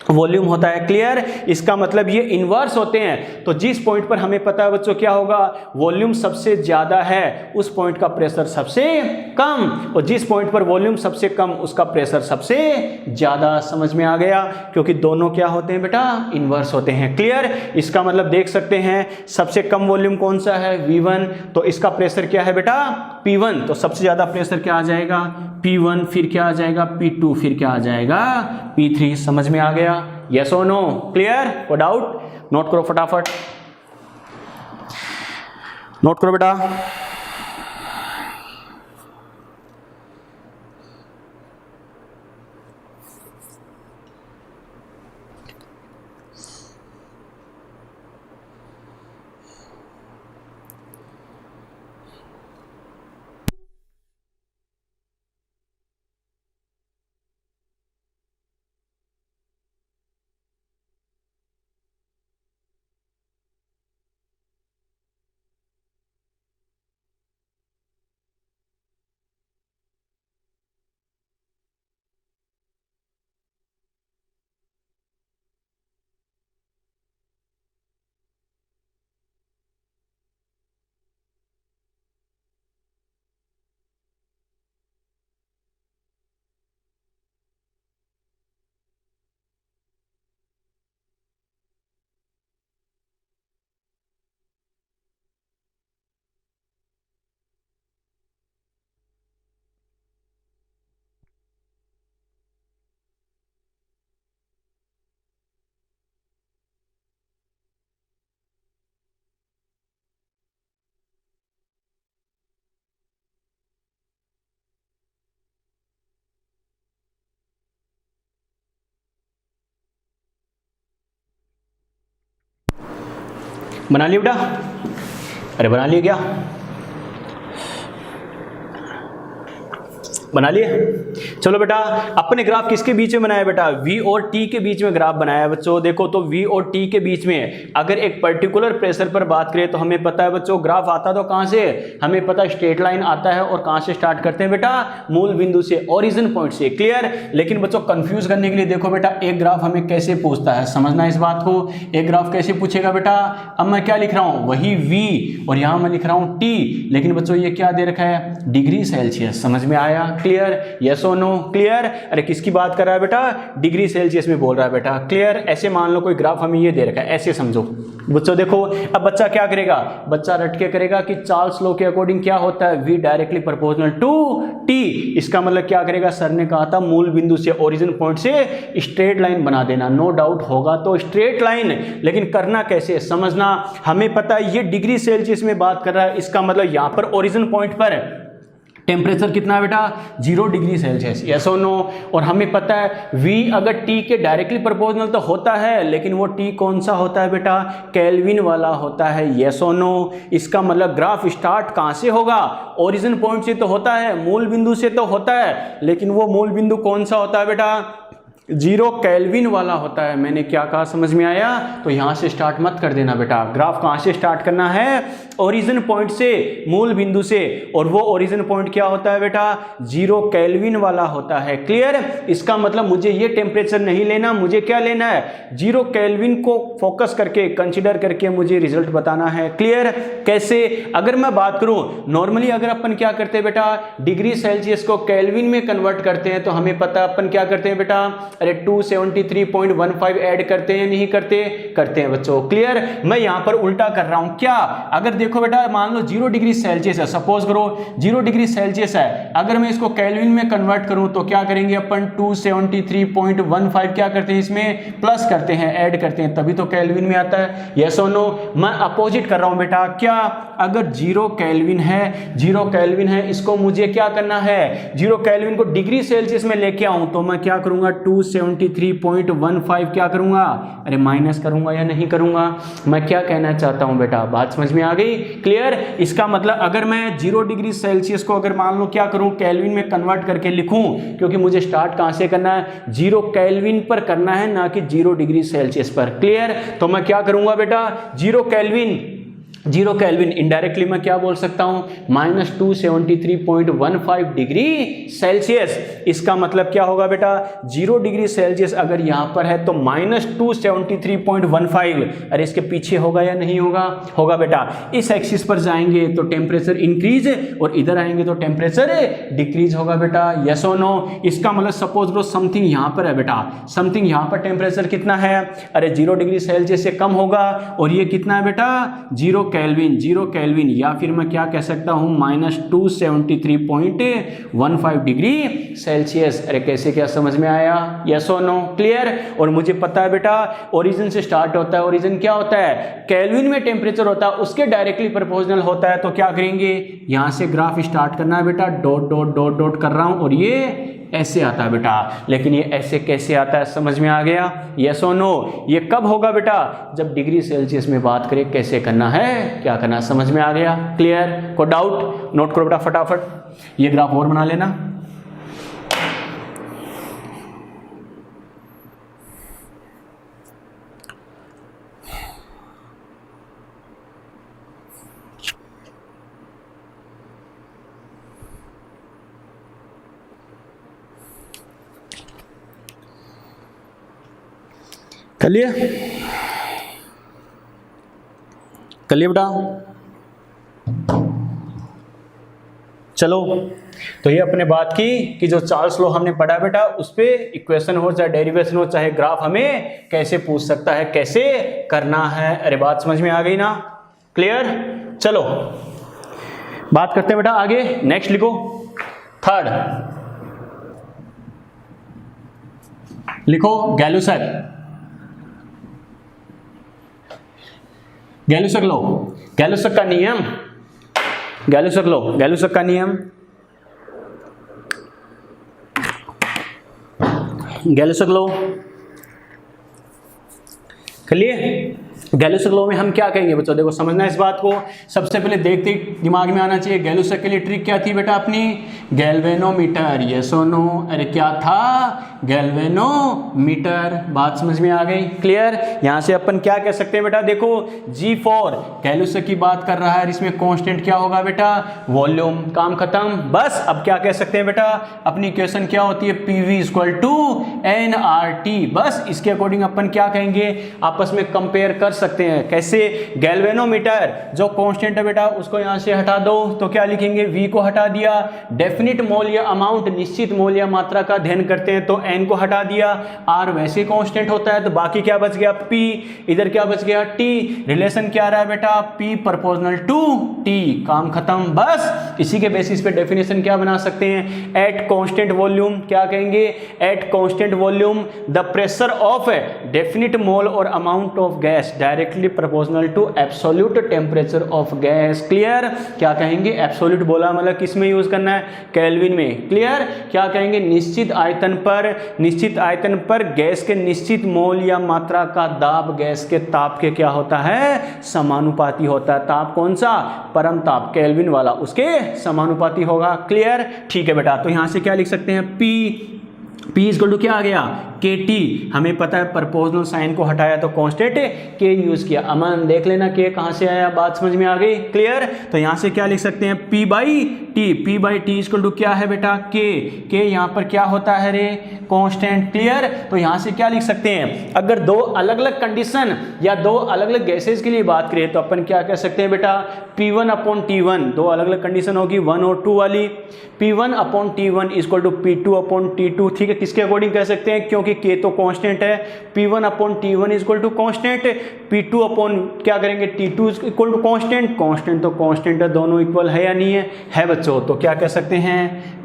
वॉल्यूम होता है, क्लियर। इसका मतलब ये इनवर्स होते हैं, तो जिस पॉइंट पर हमें पता है बच्चों क्या होगा, वॉल्यूम सबसे ज्यादा है उस पॉइंट का प्रेशर सबसे कम, और जिस पॉइंट पर वॉल्यूम सबसे कम उसका प्रेशर सबसे ज्यादा, समझ में आ गया, क्योंकि दोनों क्या होते हैं बेटा, इनवर्स होते हैं, क्लियर। इसका मतलब देख सकते हैं सबसे कम वॉल्यूम कौन सा है, V1, तो इसका प्रेशर क्या है बेटा, P1, तो सबसे ज्यादा प्रेशर क्या आ जाएगा, P1, फिर क्या आ जाएगा P2, फिर क्या आ जाएगा P3, समझ में आ गया, यस और नो, क्लियर, कोई डाउट, नोट करो फटाफट, नोट करो बेटा। बना लिया बेटा, अरे बना लिया क्या, बना लिए। चलो बेटा, अपने ग्राफ किसके बीच में बनाया बेटा, V और T के बीच में ग्राफ बनाया है बच्चों। देखो तो V और T के बीच में अगर एक पर्टिकुलर प्रेशर पर बात करें तो हमें पता है बच्चों ग्राफ आता तो कहां से, हमें पता स्ट्रेट लाइन आता है, और कहां से स्टार्ट करते हैं बेटा, मूल बिंदु से, ओरिजिन पॉइंट से, क्लियर। लेकिन बच्चों कंफ्यूज करने के लिए देखो बेटा एक ग्राफ हमें कैसे पूछता है, समझना इस बात को। एक ग्राफ कैसे पूछेगा बेटा, अब मैं क्या लिख रहा हूं, वही V और यहां मैं लिख रहा हूं T, लेकिन बच्चों ये क्या दे रखा है, डिग्री सेल्सियस, समझ में आया, क्लियर, यस और नो, क्लियर। अरे किसकी बात कर रहा है बेटा, डिग्री सेल्सियस में बोल रहा है बेटा, क्लियर। ऐसे मान लो कोई ग्राफ हमें ये दे रखा है, ऐसे समझो बच्चों। देखो अब बच्चा क्या करेगा, बच्चा रट के करेगा कि चार्ल्स लॉ के अकॉर्डिंग क्या होता है, V directly proportional to T। इसका मतलब क्या करेगा, सर ने कहा था मूल बिंदु से ओरिजिन पॉइंट से स्ट्रेट लाइन बना देना, नो डाउट होगा तो स्ट्रेट लाइन, लेकिन करना कैसे समझना। हमें पता है ये डिग्री सेल्सियस में बात कर रहा है, इसका मतलब यहां पर ओरिजिन पॉइंट पर टेम्परेचर कितना है बेटा 0 डिग्री सेल्सियस, यस और नो। और हमें पता है V अगर T के डायरेक्टली प्रोपोर्शनल तो होता है, लेकिन वो T कौन सा होता है बेटा, केल्विन वाला होता है, यस और नो। इसका मतलब ग्राफ स्टार्ट कहाँ से होगा, ओरिजिन पॉइंट से तो होता है, मूल बिंदु से तो होता है, लेकिन वो मूल बिंदु कौन सा होता है बेटा 0 केल्विन वाला होता है। मैंने क्या कहा, समझ में आया। तो यहां से स्टार्ट मत कर देना बेटा, ग्राफ कहां से स्टार्ट करना है, ओरिजिन पॉइंट से, मूल बिंदु से, और वो ओरिजिन पॉइंट क्या होता है बेटा 0 केल्विन वाला होता है। क्लियर। इसका मतलब मुझे ये टेम्परेचर नहीं लेना, मुझे क्या लेना है 0 केल्विन को फोकस करके, कंसिडर करके मुझे रिजल्ट बताना है। क्लियर। कैसे, अगर मैं बात करूं नॉर्मली अगर अपन क्या करते हैं बेटा डिग्री सेल्सियस को केल्विन में कन्वर्ट करते हैं, तो हमें पता है अपन क्या करते हैं बेटा, अरे 273.15 ऐड करते हैं, नहीं करते, करते हैं बच्चों। क्लियर। मैं यहां पर उल्टा कर रहा हूं क्या, अगर देखो बेटा मान लो 0 डिग्री सेल्सियस है, सपोज करो 0 डिग्री सेल्सियस है, अगर मैं इसको केल्विन में कन्वर्ट करूं तो क्या करेंगे अपन 273.15 क्या करते हैं, इसमें प्लस करते हैं, ऐड करते हैं, तभी तो केल्विन में आता है, यस और नो। मैं अपोजिट कर रहा हूं बेटा, क्या, अगर 0 केल्विन है, 0 केल्विन है, इसको मुझे क्या करना है 0 केल्विन को डिग्री सेल्सियस में लेके आऊं, तो मैं क्या करूंगा 273.15 क्या करूंगा, अरे माइनस करूंगा या नहीं करूंगा। मैं क्या कहना चाहता हूं बेटा, बात समझ में आ गई। क्लियर। इसका मतलब अगर मैं 0 डिग्री सेल्सियस को अगर मान लो क्या करूं केल्विन में कन्वर्ट करके लिखूं, क्योंकि मुझे स्टार्ट कहां से करना है 0 केल्विन पर करना है, ना कि 0 डिग्री सेल्सियस पर। क्लियर। तो मैं क्या करूंगा बेटा 0 केल्विन इनडायरेक्टली मैं क्या बोल सकता हूं -273.15 डिग्री सेल्सियस। इसका मतलब क्या होगा बेटा 0 डिग्री सेल्सियस अगर यहां पर है तो -273.15, अरे इसके पीछे होगा या नहीं होगा, होगा बेटा। इस एक्सिस पर जाएंगे तो टेम्परेचर इंक्रीज और इधर आएंगे तो टेम्परेचर डिक्रीज होगा बेटा, यस और नो। इसका मतलब सपोज करो समथिंग यहां पर है बेटा, समथिंग यहां पर टेम्परेचर कितना है, अरे 0 डिग्री सेल्सियस से कम होगा, और ये कितना है बेटा 0 केल्विन, या फिर मैं क्या कह सकता हूं -273.15 डिग्री सेल्सियस। अरे कैसे, क्या समझ में आया, यस और नो। क्लियर। और मुझे पता है बेटा ओरिजिन से स्टार्ट होता है, ओरिजिन क्या होता है केल्विन में टेम्परेचर होता है, उसके डायरेक्टली प्रोपोर्शनल होता है। तो क्या करेंगे यहां से ग्राफ स्टार्ट करना है बेटा, डॉट डॉट डॉट डॉट कर रहा हूं, और ये ऐसे आता है बेटा। लेकिन ये ऐसे कैसे आता है, समझ में आ गया, यस और नो। ये कब होगा बेटा, जब डिग्री सेल्सियस में बात करें, कैसे करना है, क्या करना है, समझ में आ गया। क्लियर। को डाउट, नोट करो बेटा फटाफट, ये ग्राफ और बना लेना। चलिए बेटा, चलो। तो ये अपने बात की कि जो चार्ल्स लॉ हमने पढ़ा बेटा, उस पे इक्वेशन हो चाहे डेरिवेशन हो चाहे ग्राफ हमें कैसे पूछ सकता है, कैसे करना है। अरे बात समझ में आ गई ना। क्लियर। चलो बात करते हैं बेटा आगे, नेक्स्ट लिखो। थर्ड लिखो गैलुसक लो, गैलुसक का नियम, गैलुसक लो, गैलुसक का नियम, गैलुसक लो। चलिए गैलुसक लॉ में हम क्या कहेंगे बच्चों, देखो समझना इस बात को। सबसे पहले देखते ही दिमाग में आना चाहिए गैलुसक के लिए ट्रिक क्या थी बेटा अपनी, गैल्वेनोमीटर, यस और नो। अरे क्या था, गैल्वेनोमीटर। बात समझ में आ गई। क्लियर। यहां से अपन क्या कह सकते हैं बेटा, देखो G4 गैलुसक की बात कर रहा है, इसमें कांस्टेंट क्या होगा बेटा, वॉल्यूम। काम खत्म। बस अब क्या कह सकते हैं बेटा, अपनी इक्वेशन क्या होती है, PV = nRT। बस इसके अकॉर्डिंग अपन क्या कहेंगे, आपस में कंपेयर कर सकते हैं। कैसे, गैल्वेनोमीटर जो कांस्टेंट है बेटा उसको यहां से हटा दो, तो क्या लिखेंगे, V को हटा दिया, डेफिनिट मोल या अमाउंट निश्चित मोल या मात्रा का अध्ययन करते हैं तो N को हटा दिया, R वैसे कांस्टेंट होता है, तो बाकी क्या बच गया P, इधर क्या बच गया T। रिलेशन क्या रहा है बेटा, P ∝ T। काम खत्म। बस इसी के बेसिस पे डेफिनेशन क्या बना सकते हैं, एट कांस्टेंट वॉल्यूम क्या कहेंगे, at constant volume the pressure of definite mole और amount of gas directly proportional to absolute temperature of gas. Clear, क्या कहेंगे, एब्सोल्यूट बोला मतलब किस में यूज करना है, केल्विन में। क्लियर, क्या कहेंगे, निश्चित आयतन पर गैस के निश्चित मोल या मात्रा का दाब गैस के ताप के क्या होता है, समानुपाती होता है। ताप कौन सा, परम ताप केल्विन वाला, उसके समानुपाती होगा। क्लियर, ठीक है बेटा, तो यहां से क्या लिख सकते हैं, P इक्वल टू क्या आ गया, KT। हमें पता है प्रोपोर्शनल साइन को हटाया तो कांस्टेंट K यूज किया। अमन देख लेना K कहां से आया, बात समझ में आ गई। क्लियर, तो यहां से क्या लिख सकते हैं, P by T equal to क्या है बेटा, K यहां पर क्या होता है रे, कांस्टेंट। क्लियर, तो यहां से क्या लिख सकते हैं, अगर दो अलग अलग कंडीशन या दो अलग अलग गैसेज के लिए बात करें तो अपन क्या कह सकते हैं बेटा, P1/T1, दो अलग अलग कंडीशन होगी 1 और 2 वाली, P1/T1 इक्वल टू P2/T2। ठीक है, किसके अकॉर्डिंग कह सकते हैं, क्योंकि K तो कांस्टेंट है, P1/T1 equal to constant, P2 upon क्या करेंगे, T2 equal to constant. Constant तो कांस्टेंट है, दोनों इक्वल है या नहीं है बच्चों। तो क्या कह सकते हैं,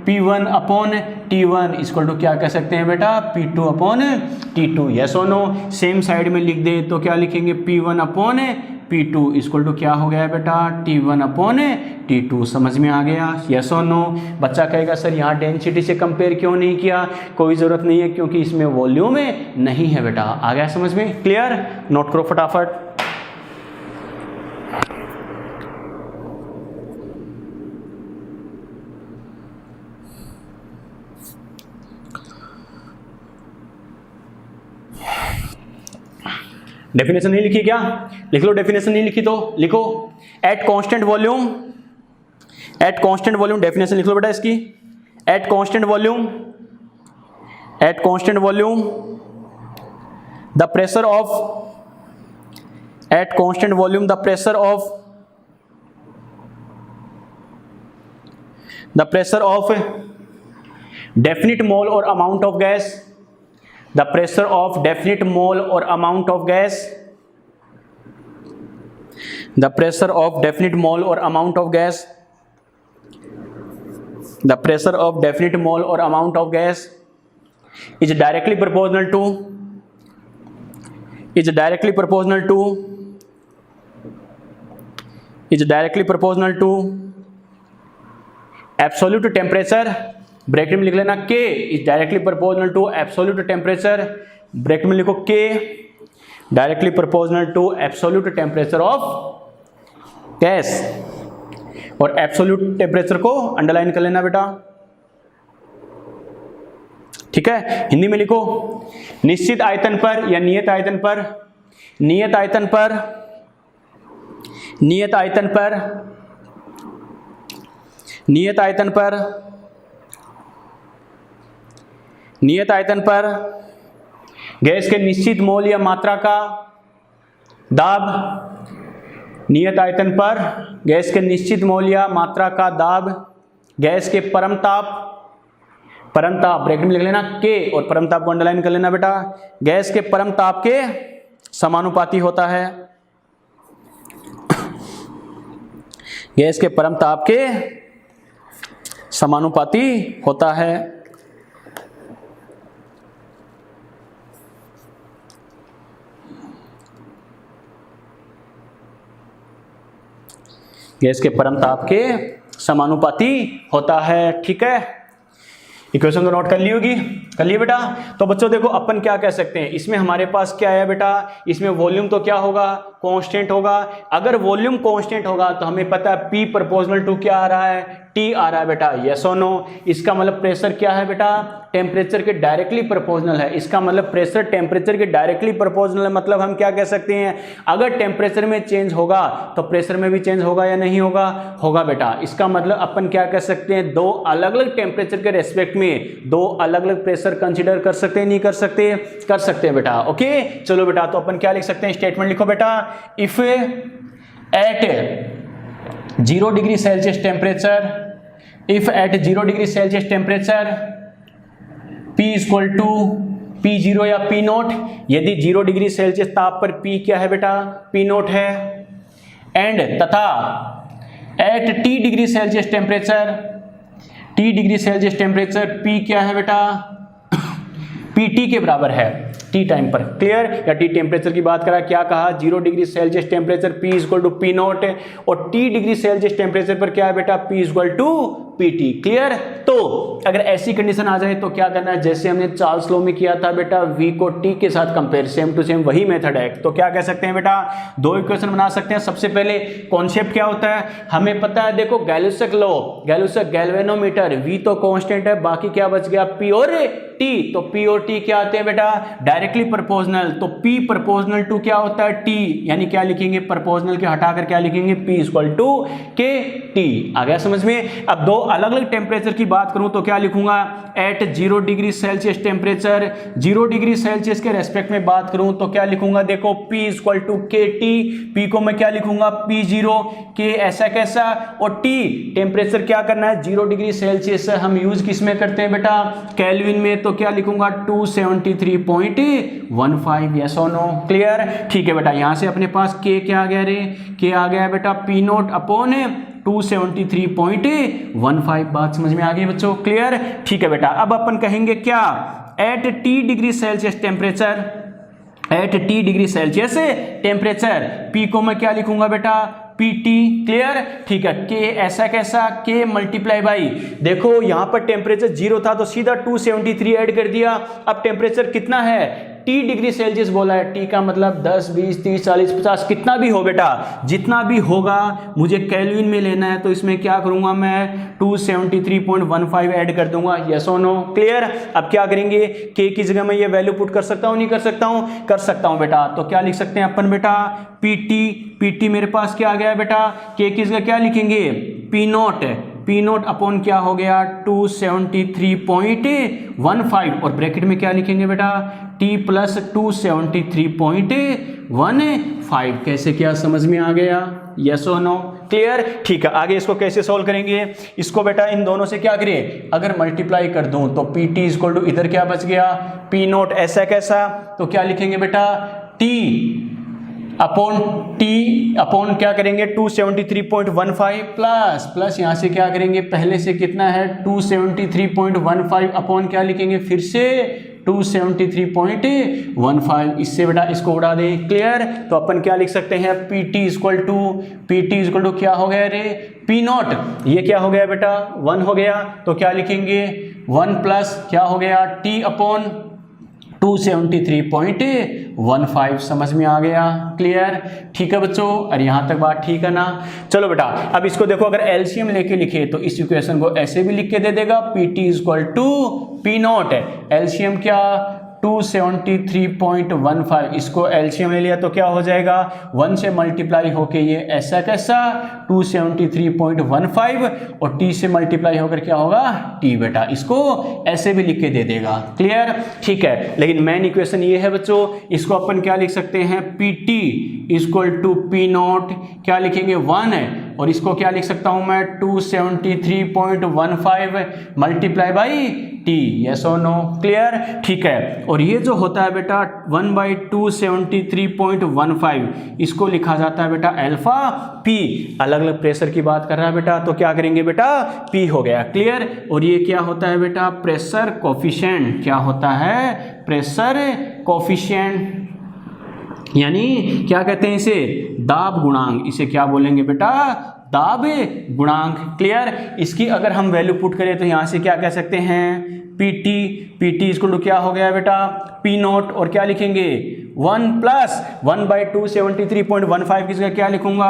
P1/T1 इक्वल टू क्या कह सकते हैं बेटा, P2/T2। यस और नो, सेम साइड में लिख दे तो क्या लिखेंगे, P1/P2 इक्वल टू क्या हो गया बेटा, T1/T2। समझ में आ गया, यस और नो। बच्चा कहेगा सर यहाँ डेंसिटी से कंपेयर क्यों नहीं किया, कोई ज़रूरत नहीं है, क्योंकि इसमें वॉल्यूम नहीं है बेटा। आ गया समझ में, क्लियर, नोट करो फटाफट। डेफिनेशन नहीं लिखी क्या, लिख लो, डेफिनेशन नहीं लिखी तो लिखो, एट कांस्टेंट वॉल्यूम डेफिनेशन लिख लो बेटा इसकी, at constant volume the pressure of definite mole और amount of gas, the pressure of definite mole or amount of gas, the pressure of definite mole or amount of gas, the pressure of definite mole or amount of gas is directly proportional to absolute temperature, bracket में लिख लेना K is directly proportional to absolute temperature, bracket में लिखो K directly proportional to absolute temperature of gas, और absolute temperature को underline कर लेना बेटा। ठीक है, हिंदी में लिखो, निश्चित आयतन पर या नियत आयतन पर गैस के निश्चित मोल या मात्रा का दाब, नियत आयतन पर गैस के निश्चित मोल या मात्रा का दाब गैस के परमताप ब्रैकेट में लिख लेना K और परमताप को अंडरलाइन कर लेना बेटा, गैस के परमताप के समानुपाती होता है, गैस के परमताप के समानुपाती होता है। गैस के परमताप के समानुपाती होता है। ठीक है, इक्वेशन तो नोट कर ली होगी, कर लिए बेटा। तो बच्चों देखो अपन क्या कह सकते हैं, इसमें हमारे पास क्या है बेटा, इसमें वॉल्यूम तो क्या होगा, कांस्टेंट होगा। अगर वॉल्यूम कांस्टेंट होगा तो हमें पता है P प्रोपोर्शनल टू क्या आ रहा है, T आ रहा है बेटा, यस और नो। इसका मतलब प्रेशर क्या है बेटा, टेम्परेचर के डायरेक्टली प्रोपोर्शनल है। इसका मतलब प्रेशर टेम्परेचर के डायरेक्टली प्रोपोर्शनल है, मतलब हम क्या कह सकते हैं, अगर टेम्परेचर में चेंज होगा तो प्रेशर में भी चेंज होगा या नहीं होगा, होगा बेटा। इसका मतलब अपन क्या कह सकते हैं, दो अलग अलग टेम्परेचर के रेस्पेक्ट में दो अलग अलग प्रेशर कंसिडर कर सकते हैं, नहीं कर सकते, कर सकते हैं बेटा। ओके चलो बेटा, तो अपन क्या लिख सकते हैं, स्टेटमेंट लिखो बेटा, if at 0 degree Celsius temperature, if at 0 degree Celsius temperature P equal to P0 या P नोट, यदि 0 डिग्री सेल्सियस ताप पर P क्या है बेटा, P नोट है, एंड तथा at T degree Celsius temperature, T degree Celsius temperature P क्या है बेटा, पी टी के बराबर है टी टाइम पर, क्लियर। या टी टेम्परेचर की बात करा, क्या कहा 0 degree Celsius temperature P equal to P naught, और T डिग्री सेल्सियस टेम्परेचर पर क्या है बेटा P equal to P T, clear. तो अगर ऐसी कंडीशन आ जाए तो क्या करना है, जैसे हमने चार्ल्स लॉ में किया था बेटा V को T के साथ कंपेयर, सेम टू सेम वही मेथड है। तो क्या कह सकते हैं बेटा, दो इक्वेशन बना सकते हैं। सबसे पहले कॉन्सेप्ट क्या होता है हमें पता है, देखो गैलुसक लॉ, गैलुसक गैल्वेनोमीटर, V तो कांस्टेंट है, बाकी क्या बच गया P और T, तो P और T क्या आते हैं बेटा डायरेक्टली प्रोपोर्शनल, तो P प्रोपोर्शनल टू क्या होता है T, यानी क्या लिखेंगे प्रोपोर्शनल के हटाकर क्या लिखेंगे P इक्वल टू के T, आ गया समझ में। अब दो अलग अलग टेम्परेचर की बात करूं तो क्या लिखूंगा, at 0 degree Celsius temperature, 0 degree Celsius के रेस्पेक्ट में बात करूं तो क्या लिखूंगा, देखो P equal to K T, P को मैं क्या लिखूंगा P0, के ऐसा कैसा, और T टेम्परेचर क्या करना है 0 डिग्री सेल्सियस, हम यूज किस में करते हैं बेटा केल्विन में, तो क्या लिखूंगा 273.15, यस और नो, क्लियर। ठीक है बेटा, यहां से अपने पास K क्या आ गया रे, K आ गया बेटा P नॉट अपॉन 273.15, बात समझ में आ गई बच्चों, क्लियर। ठीक है बेटा, अब अपन कहेंगे क्या, eight T degree Celsius temperature, eight T degree Celsius temperature P को मैं क्या लिखूंगा बेटा PT, क्लियर। ठीक है, K ऐसा कैसा, K मल्टीप्लाई बाई, देखो यहां पर टेम्परेचर 0 था तो सीधा 273 ऐड कर दिया, अब टेम्परेचर कितना है T डिग्री सेल्सियस बोला है, T का मतलब 10 20 30 40 50 कितना भी हो बेटा, जितना भी होगा मुझे केल्विन में लेना है, तो इसमें क्या करूंगा मैं 273.15 ऐड कर दूंगा, यस और नो, क्लियर। अब क्या करेंगे, K की जगह मैं ये वैल्यू पुट कर सकता हूं नहीं कर सकता हूं, कर सकता हूं बेटा, तो क्या लिख सकते हैं अपन बेटा PT मेरे पास क्या आ गया बेटा, K की जगह क्या लिखेंगे P not, P not upon क्या हो गया 273.15, और ब्रैकेट में क्या लिखेंगे बेटा T प्लस 273.15, कैसे क्या समझ में आ गया, यस और नो, क्लियर। ठीक है, आगे इसको कैसे सॉल्व करेंगे, इसको बेटा इन दोनों से क्या करें, अगर मल्टीप्लाई कर दूं तो PT इक्वल टू इधर क्या बच गया P नॉट ऐसा कैसा, तो क्या लिखेंगे बेटा T अपॉन क्या करेंगे 273.15 प्लस यहाँ से क्या करेंगे, पहले से कितना है 273.15 अपॉन क्या लिखेंगे फिर से 273.15, इससे बेटा इसको उड़ा दें, क्लियर। तो अपन क्या लिख सकते हैं PT इक्वल टू क्या हो गया रे P नॉट, ये क्या हो गया बेटा 1 हो गया, तो क्या लिखेंगे 1 प्लस क्या हो गया T अपॉन 273.15, समझ में आ गया, क्लियर। ठीक है बच्चों, और यहां तक बात ठीक है ना। चलो बेटा, अब इसको देखो, अगर एलसीएम लेके लिखे तो इस इक्वेशन को ऐसे भी लिख के दे देगा PT equal to P naught, L C M क्या 273.15, इसको एलसीएम ले लिया तो क्या हो जाएगा 1 से मल्टीप्लाई होके ये ऐसा कैसा 273.15, और T से मल्टीप्लाई होकर क्या होगा T बेटा, इसको ऐसे भी लिख के दे देगा, क्लियर। ठीक है, लेकिन मेन इक्वेशन ये है बच्चों, इसको अपन क्या लिख सकते हैं PT equal to P naught, क्या लिखेंगे 1 है, और इसको क्या लिख सकता हूं मैं 273.15 मल्टीप्लाई बाई T, यस और नो, क्लियर। ठीक है, और ये जो होता है बेटा 1/273.15, इसको लिखा जाता है बेटा अल्फा P, अलग अलग प्रेशर की बात कर रहा है बेटा, तो क्या करेंगे बेटा P हो गया, क्लियर। और ये क्या होता है बेटा प्रेशर कोफिशिएंट, क्या होता है प्रेशर कोफिशिएंट, यानी क्या कहते हैं इसे दाब गुणांक, इसे क्या बोलेंगे बेटा दाब गुणांक, क्लियर। इसकी अगर हम वैल्यू पुट करें तो यहां से क्या कह सकते हैं PT इक्वल टू क्या हो गया बेटा P नॉट, और क्या लिखेंगे 1 प्लस 1/273.15 की जगह क्या लिखूंगा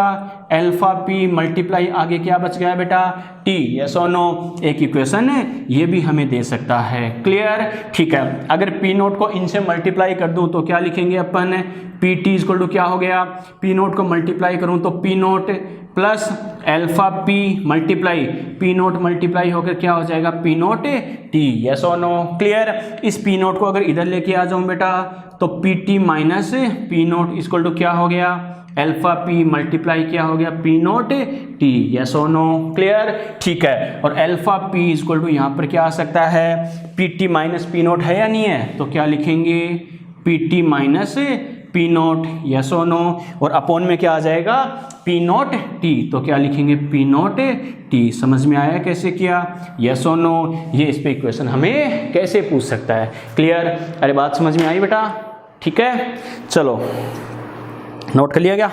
अल्फा P मल्टीप्लाई आगे क्या बच गया बेटा T, यस और नो, एक इक्वेशन है ये भी हमें दे सकता है, क्लियर। ठीक है, अगर P नॉट को इनसे मल्टीप्लाई कर दूं तो क्या लिखेंगे अपन PT इक्वल टू क्या हो गया, P नॉट को मल्टीप्लाई करूं तो P naught plus alpha P multiply P naught multiply होकर क्या हो जाएगा P नॉट T, यस और नो, क्लियर। इस P नॉट को अगर इधर लेके आ जाऊं बेटा तो PT minus P naught equal to क्या हो गया अल्फा P मल्टीप्लाई क्या हो गया P नॉट T, यस और नो, क्लियर। ठीक है, और अल्फा P इक्वल टू यहाँ पर क्या आ सकता है PT माइनस P नॉट है या नहीं है, तो क्या लिखेंगे PT minus P not, yes और नो, और अपॉन में क्या आ जाएगा पी नॉट टी, तो क्या लिखेंगे पी नॉट टी। समझ में आया कैसे किया, यस और नो, ये इस पे इक्वेशन हमें कैसे पूछ सकता है। क्लियर, अरे बात समझ में आई बेटा, ठीक है। चलो नोट कर लिया क्या,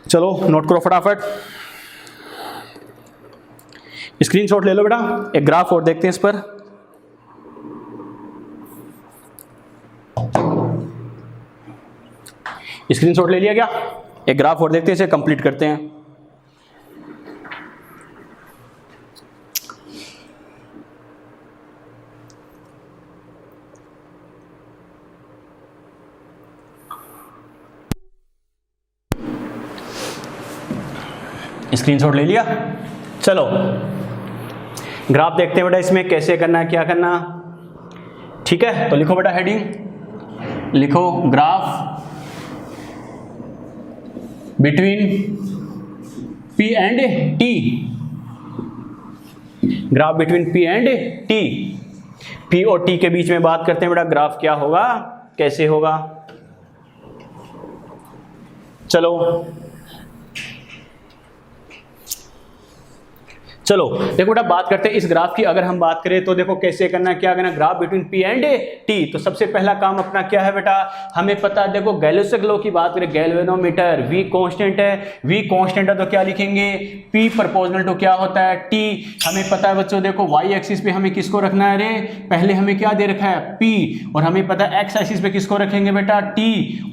चलो नोट करो फटाफट, स्क्रीनशॉट ले लो बेटा, एक ग्राफ और देखते हैं इस पर। स्क्रीनशॉट ले लिया क्या, एक ग्राफ और देखते हैं, इसे कंप्लीट करते हैं। स्क्रीनशॉट ले लिया, चलो ग्राफ देखते हैं बेटा, इसमें कैसे करना है क्या करना, ठीक है। तो लिखो बेटा हेडिंग, लिखो graph between P and T, graph between P and T, P और T के बीच में बात करते हैं बेटा, ग्राफ क्या होगा कैसे होगा। चलो देखो बेटा बात करते हैं इस ग्राफ की, अगर हम बात करें तो देखो कैसे करना है क्या करना है, graph between P and T। तो सबसे पहला काम अपना क्या है बेटा, हमें पता है, देखो गैलोसियस लॉ की बात करें, गैल्वेनोमीटर V कांस्टेंट है, V कांस्टेंट है तो क्या लिखेंगे P प्रोपोर्शनल टू क्या होता है T। हमें पता है बच्चों, देखो y एक्सिस पे हमें किसको रखना है, रे पहले हमें क्या दे रखा है P, और हमें पता है x एक्सिस पे किसको रखेंगे बेटा T,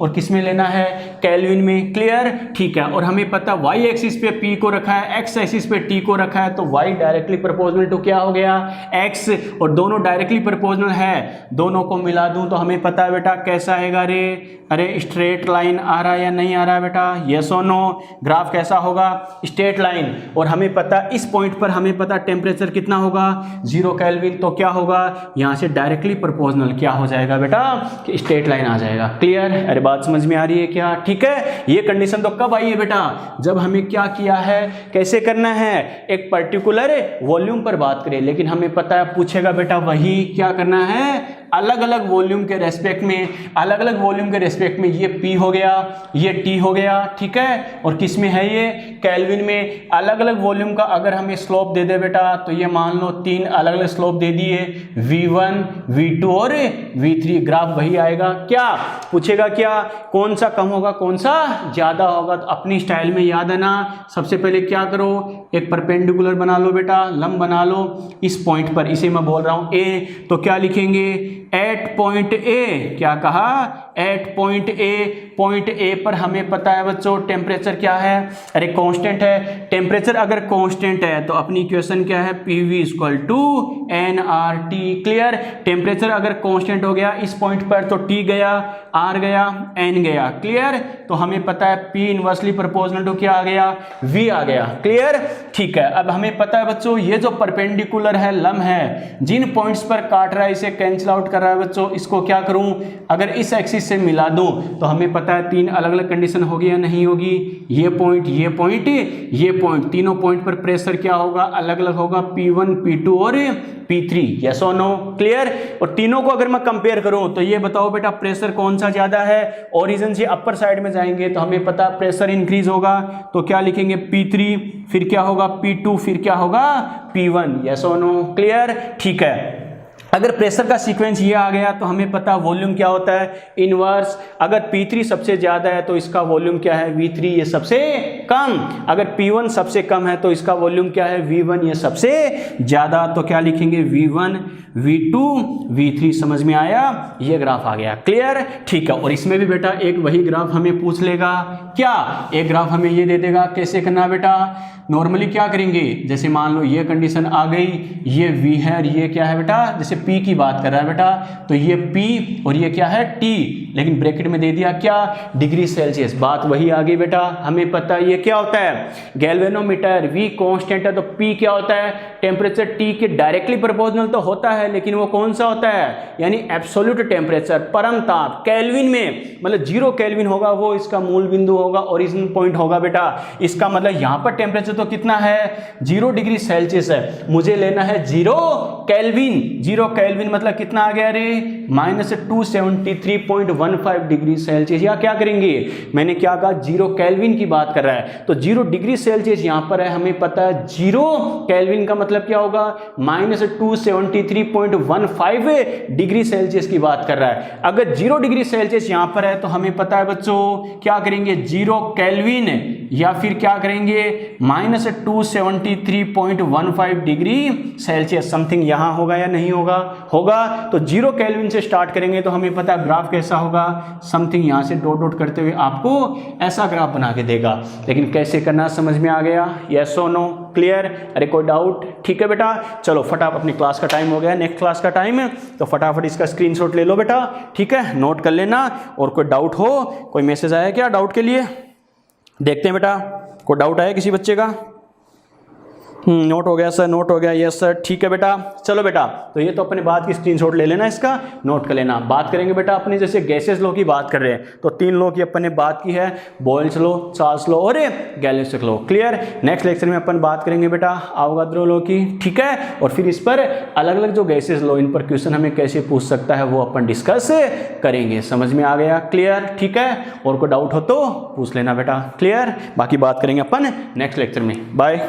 और किस में लेना है केल्विन में। क्लियर, ठीक है। और हमें पता है y एक्सिस पे P को रखा है, x एक्सिस पे T को रखा है, तो y डायरेक्टली प्रोपोर्शनल टू क्या हो गया x, और दोनों डायरेक्टली प्रोपोर्शनल है, दोनों को मिला दूं तो हमें पता है बेटा कैसा आएगा रे, अरे स्ट्रेट लाइन आ रहा है या नहीं आ रहा है बेटा, यस और नो। ग्राफ कैसा होगा स्ट्रेट लाइन, और हमें पता इस पॉइंट पर हमें पता टेम्परेचर कितना होगा 0 केल्विन, तो क्या होगा यहां से डायरेक्टली प्रोपोर्शनल क्या हो जाएगा बेटा कि स्ट्रेट लाइन आ जाएगा। क्लियर, अरे बात समझ में आ रही है क्या, ठीक है। ये कंडीशन तो कब आई है बेटा, जब हमें क्या किया है, कैसे करना है, एक पर्टिकुलर वॉल्यूम पर बात करें, लेकिन हमें पता है पूछेगा बेटा वही क्या करना है अलग अलग वॉल्यूम के रेस्पेक्ट में, अलग अलग वॉल्यूम के रेस्पेक्ट में, ये P हो गया ये T हो गया, ठीक है। और किस में है ये केल्विन में। अलग अलग वॉल्यूम का अगर हमें स्लोप दे दे बेटा, तो ये मान लो 3 अलग अलग स्लोप दे दिए, V1 V2 और V3, ग्राफ वही आएगा। क्या पूछेगा, क्या कौन सा कम होगा कौन सा ज्यादा होगा, तो अपनी स्टाइल में याद है ना, सबसे पहले क्या करो एक परपेंडिकुलर बना लो बेटा, लंब बना लो इस पॉइंट पर, इसे मैं बोल रहा हूं A, तो क्या लिखेंगे एट पॉइंट A, क्या कहा एट पॉइंट A पर हमें पता है बच्चों टेम्परेचर क्या है, अरे कांस्टेंट है, टेम्परेचर अगर कांस्टेंट है तो अपनी इक्वेशन क्या है PV equal to nRT। Clear, temperature अगर कांस्टेंट हो गया इस पॉइंट पर तो T गया, R गया, N गया। क्लियर, तो हमें पता है P इनवर्सली प्रोपोर्शनल टू क्या आ गया V आ गया। क्लियर, ठीक है। अब हमें पता है बच्चों ये जो परपेंडिकुलर है लंब है, जिन पॉइंट्स पर काट रहा है इसे कैंसिल आउट कर रहा है बच्चों, इसको क्या करूं अगर इस एक्सिस से मिला दूं तो हमें पता है 3 अलग अलग कंडीशन होगी या नहीं होगी, ये पॉइंट ये पॉइंट ये पॉइंट, तीनों पॉइंट पर प्रेशर क्या होगा अलग अलग होगा, P1 P2 और P3, यस और नो। क्लियर, और तीनों को अगर मैं कंपेयर करूं तो ये बताओ बेटा प्रेशर कौन सा ज्यादा है, ओरिजिन से अपर साइड में जाएंगे तो हमें पता प्रेशर इंक्रीज होगा, तो क्या लिखेंगे P3, फिर क्या होगा P2, फिर क्या होगा P1, यस और नो। क्लियर, ठीक है। अगर प्रेशर का सीक्वेंस ये आ गया तो हमें पता वॉल्यूम क्या होता है इनवर्स, अगर P3 सबसे ज्यादा है तो इसका वॉल्यूम क्या है V3 ये सबसे कम, अगर P1 सबसे कम है तो इसका वॉल्यूम क्या है V1 ये सबसे ज्यादा, तो क्या लिखेंगे V1 V2 V3। समझ में आया, ये ग्राफ आ गया। क्लियर, ठीक है। और इसमें भी बेटा एक वही ग्राफ हमें पूछ लेगा, क्या एक ग्राफ हमें ये दे देगा, कैसे करना बेटा, नॉर्मली क्या करेंगे, जैसे मान लो ये कंडीशन आ गई, ये V है और ये क्या है बेटा, जैसे P की बात कर रहा है बेटा, तो ये P और ये क्या है T, लेकिन ब्रैकेट में दे दिया क्या डिग्री सेल्सियस, बात वही आ गई बेटा। हमें पता है ये क्या होता है गैल्वेनोमीटर, V कांस्टेंट है तो P क्या होता है टेम्परेचर T के डायरेक्टली प्रोपोर्शनल तो होता है, लेकिन वो कौन सा होता है यानी एब्सोल्यूट टेम्परेचर, परम ताप, केल्विन में, मतलब 0 केल्विन होगा वो इसका मूल बिंदु होगा, ओरिजिन पॉइंट होगा बेटा। इसका मतलब यहाँ पर टेम्परेचर तो कितना है 0 डिग्री सेल्सियस है, मुझे लेना है 0 केल्विन, 0 केल्विन मतलब कितना आ गया रे -273.15 डिग्री सेल्सियस, या क्या करेंगे, मैंने क्या कहा 0 केल्विन की बात कर रहा है, तो 0 डिग्री सेल्सियस यहां पर है, हमें पता है 0 केल्विन का मतलब क्या होगा, -273.15 डिग्री सेल्सियस की बात कर रहा है। अगर 0 डिग्री सेल्सियस यहां पर है तो हमें पता है बच्चों क्या करेंगे, 0 केल्विन या फिर क्या करेंगे -273.15 डिग्री सेल्सियस, समथिंग यहां होगा या नहीं होगा, होगा। तो 0 केल्विन से स्टार्ट करेंगे तो हमें पता है ग्राफ कैसा होगा, समथिंग यहां से डॉट डॉट करते हुए आपको ऐसा ग्राफ बना के देगा। लेकिन कैसे करना समझ में आ गया, यस और नो, क्लियर? अरे कोई डाउट? ठीक है बेटा, चलो फटाफट, अपनी क्लास का टाइम हो गया, नेक्स्ट क्लास का टाइम है, तो फटाफट इसका स्क्रीनशॉट ले लो बेटा, ठीक है, नोट कर लेना। और कोई डाउट हो, कोई मैसेज आया क्या डाउट के लिए? देखते हैं बेटा, कोई डाउट आया किसी बच्चे का? नोट हो गया सर, नोट हो गया, यस सर, ठीक है बेटा। चलो बेटा, तो ये तो अपने बात की स्क्रीनशॉट ले लेना, इसका नोट कर लेना। बात करेंगे बेटा अपने, जैसे गैसेस लॉ की बात कर रहे हैं, तो 3 लॉ की अपन ने बात की है, बॉयल्स लॉ, चार्ल्स लॉ और Galileo law, clear? Next lecture में अपन बात करेंगे बेटा अवोगाद्रो लॉ की, ठीक है, और फिर इस पर अलग अलग जो गैसेस लॉ, इन पर क्वेश्चन हमें कैसे पूछ सकता है वो अपन डिस्कस करेंगे। समझ में आ गया? क्लियर? ठीक है, और कोई डाउट हो तो पूछ लेना बेटा, क्लियर? बाकी बात करेंगे अपन नेक्स्ट लेक्चर में। बाय।